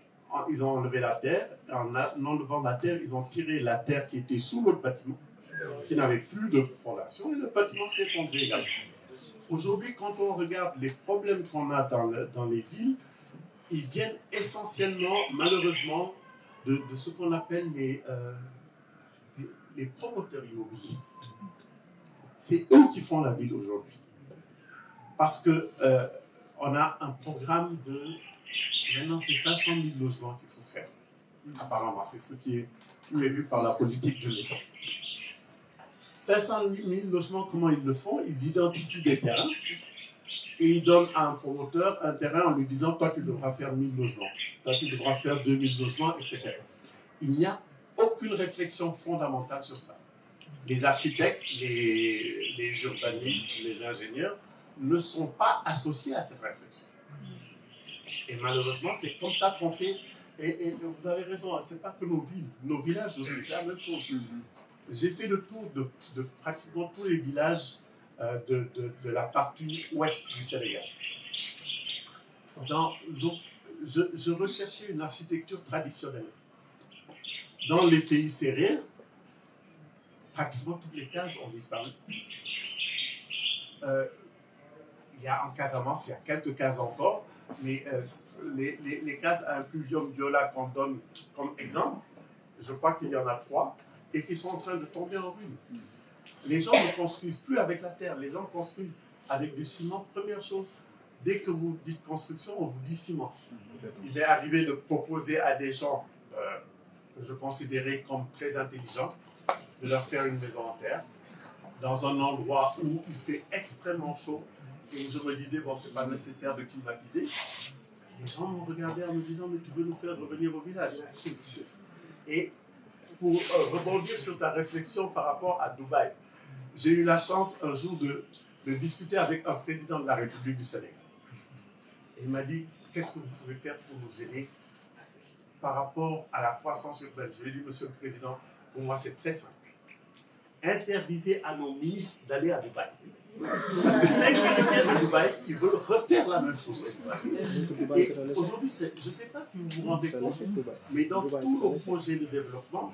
ils ont enlevé la terre, et en enlevant la terre, ils ont tiré la terre qui était sous l'autre bâtiment, qui n'avait plus de fondation, et le bâtiment s'est effondré également. Aujourd'hui, quand on regarde les problèmes qu'on a dans les villes, ils viennent essentiellement, malheureusement, de ce qu'on appelle les promoteurs immobiliers. C'est eux qui font la ville aujourd'hui. Parce qu'on a un programme de... Maintenant, c'est 500 000 logements qu'il faut faire. Apparemment, c'est ce qui est prévu par la politique de l'État. 500 000 logements, comment ils le font? Ils identifient des terrains et ils donnent à un promoteur un terrain en lui disant « Toi, tu devras faire 1000 logements. Toi, tu devras faire 2000 logements, etc. » Il n'y a aucune réflexion fondamentale sur ça. les architectes, les urbanistes, les ingénieurs ne sont pas associés à cette réflexion. Et malheureusement, c'est comme ça qu'on fait. Et vous avez raison, ce n'est pas que nos villes, nos villages aussi, c'est la même chose. J'ai fait le tour de pratiquement tous les villages de la partie ouest du Sénégal. Je recherchais une architecture traditionnelle. Dans les pays sériens, pratiquement toutes les cases ont disparu. Il y a en Casamance, il y a quelques cases encore, mais les cases à un pluvium viola qu'on donne comme exemple, je crois qu'il y en a 3, et qui sont en train de tomber en ruine. Les gens ne construisent plus avec la terre, les gens construisent avec du ciment. Première chose, dès que vous dites construction, on vous dit ciment. Il est arrivé de proposer à des gens que je considérais comme très intelligents, de leur faire une maison en terre, dans un endroit où il fait extrêmement chaud, et je me disais, bon, c'est pas nécessaire de climatiser. Les gens m'ont regardé en me disant, mais tu veux nous faire revenir au village. Et pour rebondir sur ta réflexion par rapport à Dubaï, j'ai eu la chance un jour de discuter avec un président de la République du Sénégal. Et il m'a dit, qu'est-ce que vous pouvez faire pour nous aider par rapport à la croissance urbaine? Je lui ai dit, monsieur le président, pour moi c'est très simple. Interdisez à nos ministres d'aller à Dubaï. Parce que dès qu'ils viennent à Dubaï, ils veulent refaire la même chose. Et aujourd'hui, je ne sais pas si vous vous rendez compte, mais dans tous nos projets de développement,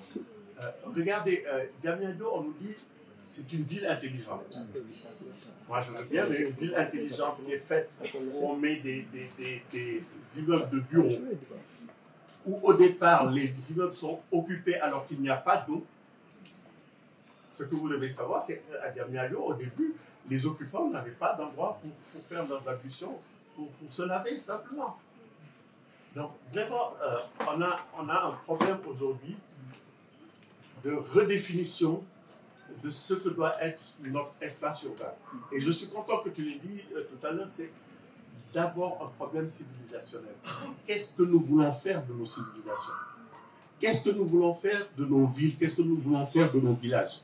regardez, Diamniadio, on nous dit c'est une ville intelligente. Moi, je veux bien, mais une ville intelligente qui est faite, on met des immeubles de bureaux, où au départ, les immeubles sont occupés alors qu'il n'y a pas d'eau. Ce que vous devez savoir, c'est qu'à Diamniadio, au début, les occupants n'avaient pas d'endroit pour faire leurs ablutions, pour se laver simplement. Donc, vraiment, on a un problème aujourd'hui de redéfinition de ce que doit être notre espace urbain. Et je suis content que tu l'aies dit tout à l'heure, c'est d'abord un problème civilisationnel. Qu'est-ce que nous voulons faire de nos civilisations? Qu'est-ce que nous voulons faire de nos villes? Qu'est-ce que nous voulons faire de nos villages?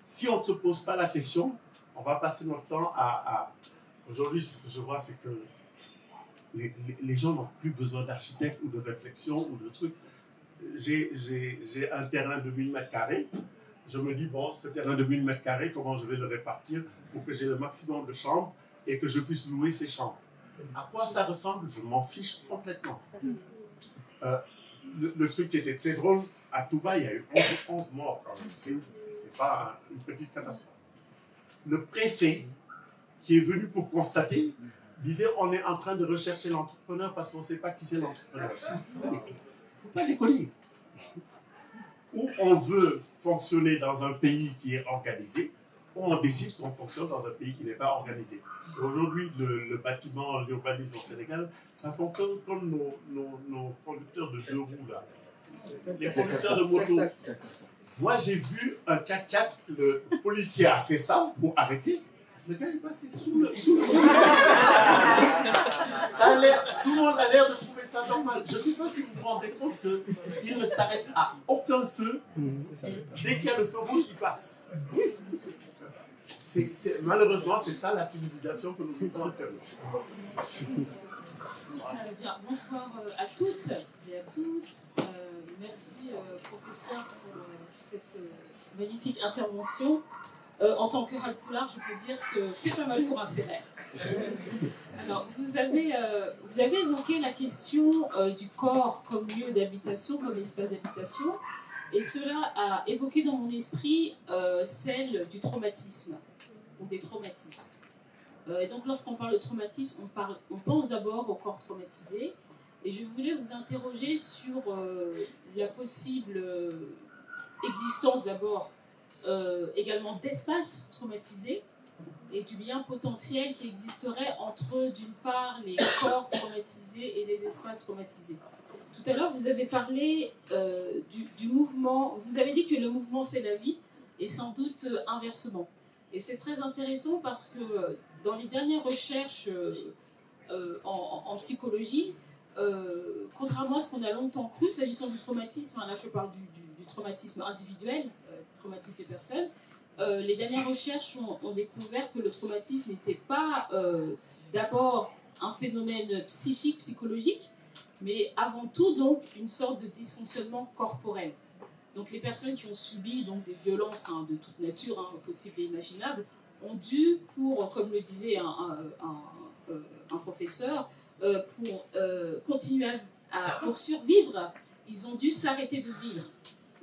Si on ne se pose pas la question, on va passer notre temps à... Aujourd'hui, ce que je vois, c'est que les gens n'ont plus besoin d'architectes ou de réflexion ou de trucs. J'ai un terrain de 1000 m². Je me dis, bon, ce terrain de 1000 m², comment je vais le répartir pour que j'ai le maximum de chambres et que je puisse louer ces chambres? À quoi ça ressemble? Je m'en fiche complètement. Le truc qui était très drôle, à Touba, il y a eu 11 morts quand même. C'est pas une petite catastrophe. Le préfet, qui est venu pour constater, disait on est en train de rechercher l'entrepreneur parce qu'on ne sait pas qui c'est l'entrepreneur. Il ne faut pas déconner. Ou on veut fonctionner dans un pays qui est organisé, ou on décide qu'on fonctionne dans un pays qui n'est pas organisé. Aujourd'hui, le bâtiment, l'urbanisme au Sénégal, ça fonctionne comme nos conducteurs de 2 roues, là. Les conducteurs de moto. Moi, j'ai vu un tchac-tchac, le policier a fait ça pour arrêter. Le gars est passé sous le ça a l'air, tout le monde a l'air de trouver ça normal. Je ne sais pas si vous vous rendez compte qu'il ne s'arrête à aucun feu. Dès qu'il y a le feu rouge, il passe. Malheureusement, c'est ça la civilisation que nous vivons actuellement. Bien. Bonsoir à toutes et à tous. Merci, professeur, pour cette magnifique intervention. En tant que Halpulaar, je peux dire que c'est pas mal pour un sévère. Alors, vous avez évoqué la question du corps comme lieu d'habitation, comme espace d'habitation, et cela a évoqué dans mon esprit celle du traumatisme, ou des traumatismes. Et donc, lorsqu'on parle de traumatisme, on pense d'abord au corps traumatisé, et je voulais vous interroger sur la possible existence d'abord également d'espaces traumatisés et du lien potentiel qui existerait entre, d'une part, les corps traumatisés et les espaces traumatisés. Tout à l'heure, vous avez parlé du mouvement, vous avez dit que le mouvement c'est la vie, et sans doute inversement. Et c'est très intéressant parce que dans les dernières recherches en psychologie, contrairement à ce qu'on a longtemps cru, s'agissant du traumatisme, là je parle du traumatisme individuel, traumatisme des personnes, les dernières recherches ont découvert que le traumatisme n'était pas d'abord un phénomène psychique, psychologique, mais avant tout donc une sorte de dysfonctionnement corporel. Donc les personnes qui ont subi donc, des violences de toute nature, possibles et imaginables, ont dû, comme le disait un professeur, continuer pour survivre, ils ont dû s'arrêter de vivre,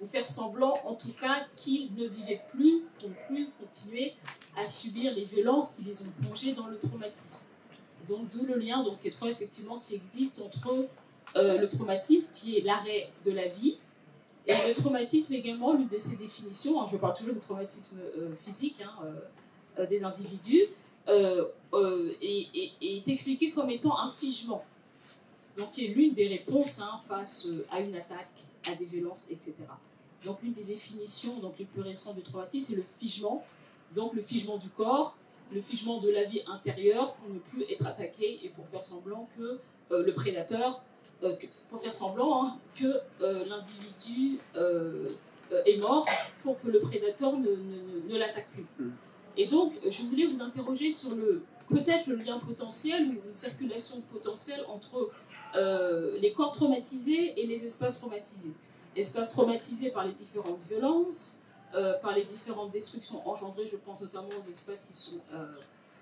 ou faire semblant en tout cas qu'ils ne vivaient plus, pour ne plus continuer à subir les violences qui les ont plongés dans le traumatisme. Donc d'où le lien étroit effectivement qui existe entre le traumatisme, qui est l'arrêt de la vie, et le traumatisme également, l'une de ses définitions, je parle toujours de traumatisme physique des individus, est expliqué comme étant un figement, donc qui est l'une des réponses face à une attaque, à des violences, etc. Donc l'une des définitions les plus récentes du traumatisme, c'est le figement, donc le figement du corps, le figement de la vie intérieure pour ne plus être attaqué et pour faire semblant que le prédateur, pour faire semblant que l'individu est mort pour que le prédateur ne l'attaque plus. Et donc, je voulais vous interroger sur peut-être le lien potentiel ou une circulation potentielle entre les corps traumatisés et les espaces traumatisés. Espaces traumatisés par les différentes violences, par les différentes destructions engendrées, je pense notamment aux espaces qui sont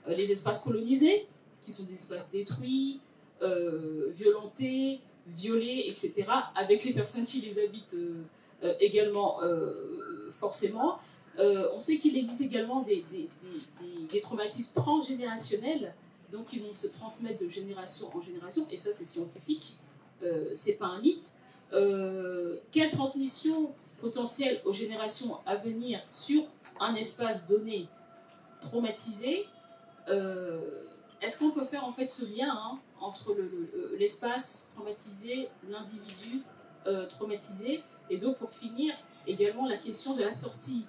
les espaces colonisés, qui sont des espaces détruits, violentés, violés, etc., avec les personnes qui les habitent également forcément. On sait qu'il existe également des traumatismes transgénérationnels, donc qui vont se transmettre de génération en génération, et ça c'est scientifique, c'est pas un mythe. Quelle transmission potentielle aux générations à venir sur un espace donné traumatisé, est-ce qu'on peut faire en fait ce lien entre l'espace traumatisé, l'individu traumatisé, et donc pour finir également la question de la sortie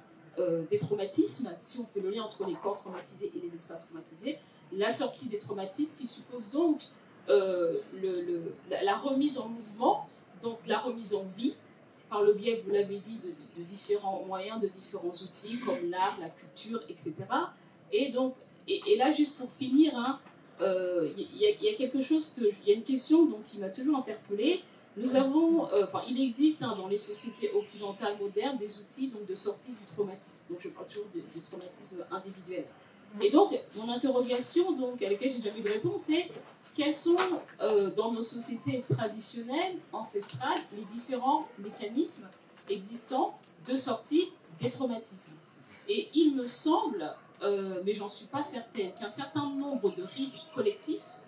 des traumatismes, si on fait le lien entre les corps traumatisés et les espaces traumatisés, la sortie des traumatismes qui suppose donc la remise en mouvement, donc la remise en vie, par le biais, vous l'avez dit, de différents moyens, de différents outils comme l'art, la culture, etc. Et donc, et là, juste pour finir, il y a quelque chose il y a une question qui m'a toujours interpellée. Nous avons, il existe dans les sociétés occidentales modernes des outils de sortie du traumatisme. Donc, je parle toujours du traumatisme individuel. Et donc, mon interrogation, à laquelle j'ai jamais eu de réponse, c'est quels sont, dans nos sociétés traditionnelles, ancestrales, les différents mécanismes existants de sortie des traumatismes. Et il me semble, mais j'en suis pas certaine, qu'un certain nombre de rites collectifs,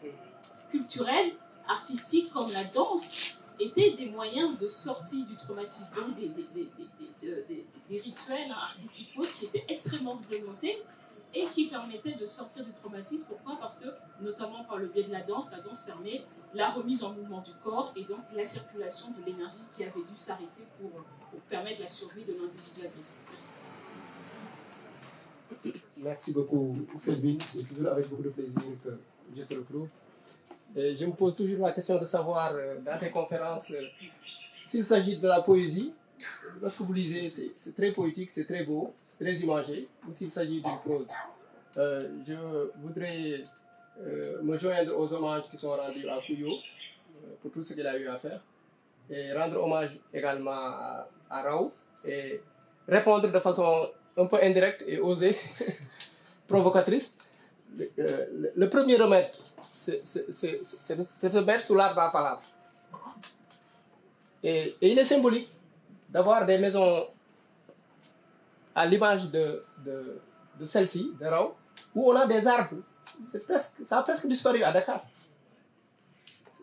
culturels, artistiques, comme la danse, étaient des moyens de sortie du traumatisme, donc des rituels artistiques qui étaient extrêmement réglementés et qui permettaient de sortir du traumatisme. Pourquoi ? Parce que, notamment par le biais de la danse permet la remise en mouvement du corps et donc la circulation de l'énergie qui avait dû s'arrêter pour permettre la survie de l'individu agressé. Merci beaucoup, Felvin. C'est toujours avec beaucoup de plaisir que je te retrouve. Et je me pose toujours la question de savoir, dans tes conférences, s'il s'agit de la poésie, lorsque vous lisez, c'est très poétique, c'est très beau, c'est très imagé, ou s'il s'agit d'une prose. Je voudrais me joindre aux hommages qui sont rendus à Kuyo pour tout ce qu'il a eu à faire, et rendre hommage également à Rao, et répondre de façon un peu indirecte et osée, provocatrice. Le premier remède, c'est se mettre sous l'arbre à palabre. Et il est symbolique d'avoir des maisons à l'image de celle-ci, de Rao, où on a des arbres. Ça a presque disparu à Dakar.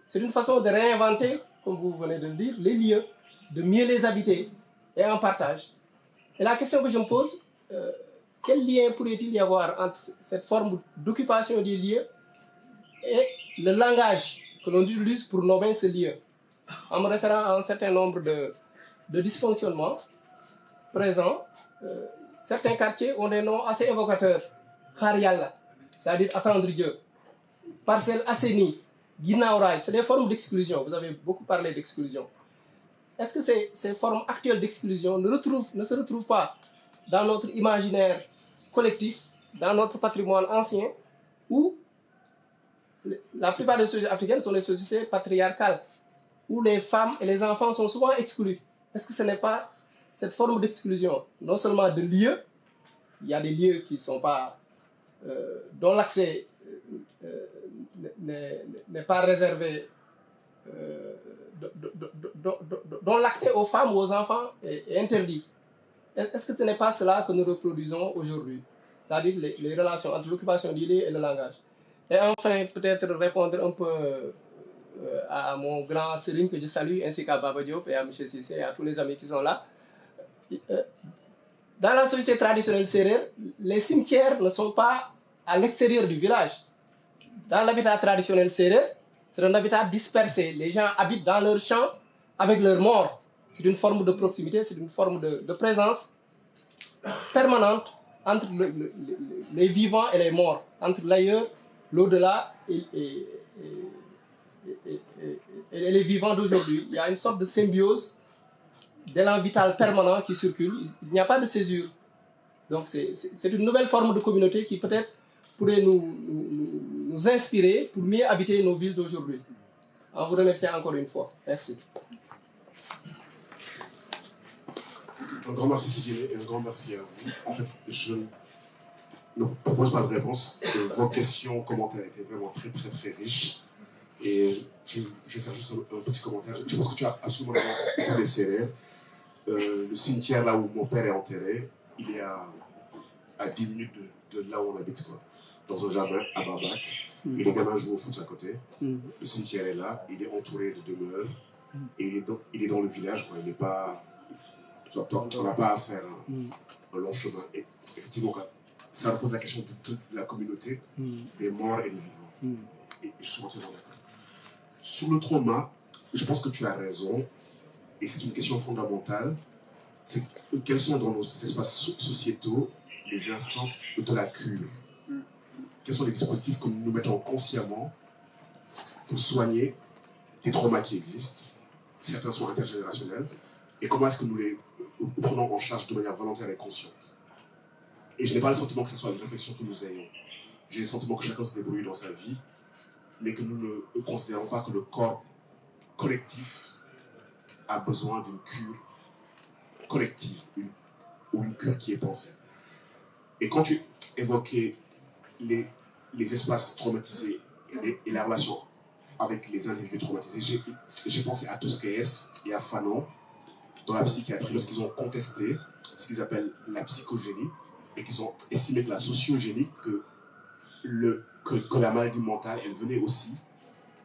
C'est une façon de réinventer, comme vous venez de le dire, les lieux, de mieux les habiter et en partage. Et la question que je me pose, quel lien pourrait-il y avoir entre cette forme d'occupation des lieux et le langage que l'on utilise pour nommer ce lieu, en me référant à un certain nombre de dysfonctionnements présents. Certains quartiers ont des noms assez évocateurs. Khariala, c'est-à-dire attendre Dieu. Parcelle Asseni, Guinaouraï, c'est des formes d'exclusion. Vous avez beaucoup parlé d'exclusion. Est-ce que ces formes actuelles d'exclusion ne se retrouvent pas dans notre imaginaire collectif, dans notre patrimoine ancien, où la plupart des sociétés africaines sont des sociétés patriarcales, où les femmes et les enfants sont souvent exclus. Est-ce que ce n'est pas cette forme d'exclusion, non seulement de lieux, il y a des lieux qui ne sont pas, dont l'accès n'est pas réservé, dont l'accès aux femmes ou aux enfants est interdit. Est-ce que ce n'est pas cela que nous reproduisons aujourd'hui? C'est-à-dire les relations entre l'occupation du lieu et le langage. Et enfin, peut-être répondre un peu à mon grand Serigne que je salue, ainsi qu'à Baba Diop et à M. Cissé et à tous les amis qui sont là. Dans la société traditionnelle sérère, les cimetières ne sont pas à l'extérieur du village. Dans l'habitat traditionnel sérère, c'est un habitat dispersé. Les gens habitent dans leurs champs avec leurs morts. C'est une forme de proximité, c'est une forme de présence permanente entre les vivants et les morts, entre l'ailleurs, l'au-delà et les vivants d'aujourd'hui. Il y a une sorte de symbiose d'élan vital permanent qui circule. Il n'y a pas de césure. Donc c'est une nouvelle forme de communauté qui peut-être pourrait nous inspirer pour mieux habiter nos villes d'aujourd'hui. En vous remerciant encore une fois. Merci. Un grand merci Sidine et un grand merci à vous. En fait, je ne propose pas de réponse. Vos questions, commentaires étaient vraiment très très très riches. Et je vais faire juste un petit commentaire. Je pense que tu as absolument raison pour les Sérères. Le cimetière là où mon père est enterré, il est à 10 minutes de là où on habite, quoi. Dans un jardin à Barbac. Et les gamins jouent au foot à côté. Le cimetière est là, il est entouré de demeures. Et il est dans le village, quoi. Il n'est pas... On n'a pas à faire un long chemin. Et effectivement, ça repose la question de la communauté, des morts et des vivants. Et je suis entièrement d'accord. Sur le trauma, je pense que tu as raison, et c'est une question fondamentale, c'est quels sont dans nos espaces sociétaux les instances de la cure? Quels sont les dispositifs que nous mettons consciemment pour soigner des traumas qui existent? Certains sont intergénérationnels, et comment est-ce que nous les prenons en charge de manière volontaire et consciente? Et je n'ai pas le sentiment que ce soit une réflexion que nous ayons. J'ai le sentiment que chacun se débrouille dans sa vie, mais que nous ne considérons pas que le corps collectif a besoin d'une cure collective, ou une cure qui est pensée. Et quand tu évoquais les espaces traumatisés et la relation avec les individus traumatisés, j'ai pensé à Tosquelles et à Fanon dans la psychiatrie, lorsqu'ils ont contesté ce qu'ils appellent la psychogénie, et qu'ils ont estimé que la sociogénie, que la maladie mentale, elle venait aussi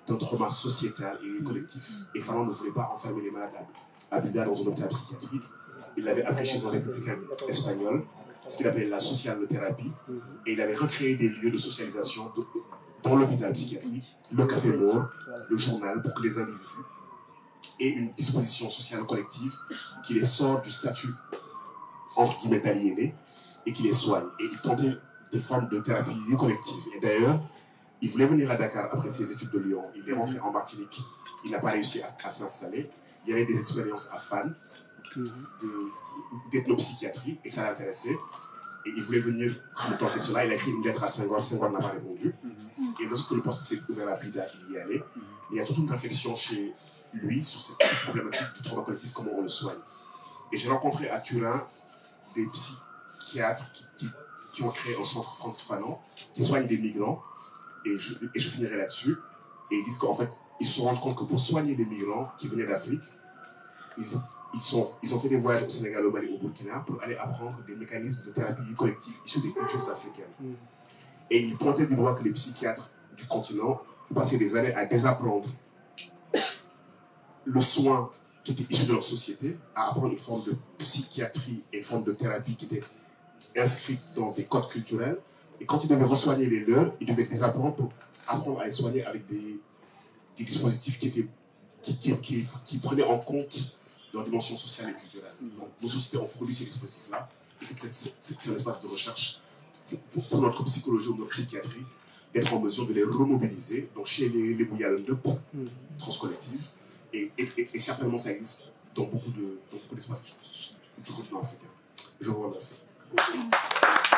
d'un trauma sociétal et collectif. Et Fanon ne voulait pas enfermer les malades à Blida dans un hôpital psychiatrique. Il l'avait appelé chez un républicain espagnol, ce qu'il appelait la socialothérapie, et il avait recréé des lieux de socialisation dans l'hôpital psychiatrique, le café mort, le journal, pour que les individus aient une disposition sociale collective qui les sort du statut entre guillemets d'aliénés et qui les soigne. Et il tentait des formes de thérapie collective. Et d'ailleurs, il voulait venir à Dakar après ses études de Lyon. Il est rentré en Martinique. Il n'a pas réussi à s'installer. Il y avait des expériences à Fannes d'ethnopsychiatrie et ça l'intéressait. Et il voulait venir tenter cela. Il a écrit une lettre à Senghor. Senghor n'a pas répondu. Et lorsque le poste s'est ouvert à Blida, il y allait. Il y a toute une réflexion chez lui sur cette problématique du trauma collectif, comment on le soigne. Et j'ai rencontré à Turin des psychiatres qui ont créé un centre Frantz Fanon, qui soigne des migrants. Et je finirai là-dessus. Et ils disent qu'en fait, ils se sont rendus compte que pour soigner des migrants qui venaient d'Afrique, ils ont fait des voyages au Sénégal, au Mali, au Burkina pour aller apprendre des mécanismes de thérapie collective issus des cultures africaines. Et ils pointaient du doigt que les psychiatres du continent passaient des années à désapprendre le soin qui était issu de leur société, à apprendre une forme de psychiatrie et une forme de thérapie qui était inscrite dans des codes culturels. Et quand ils devaient resoigner les leurs, ils devaient désapprendre pour apprendre à les soigner avec des dispositifs qui prenaient en compte leur dimension sociale et culturelle. Donc, nos sociétés ont produit ces dispositifs-là, et que peut-être c'est un espace de recherche pour notre psychologie ou notre psychiatrie, d'être en mesure de les remobiliser. Donc, chez les Bouillades de transcollectifs, et certainement ça existe dans beaucoup d'espaces du continent africain. Je vous remercie. beaucoup.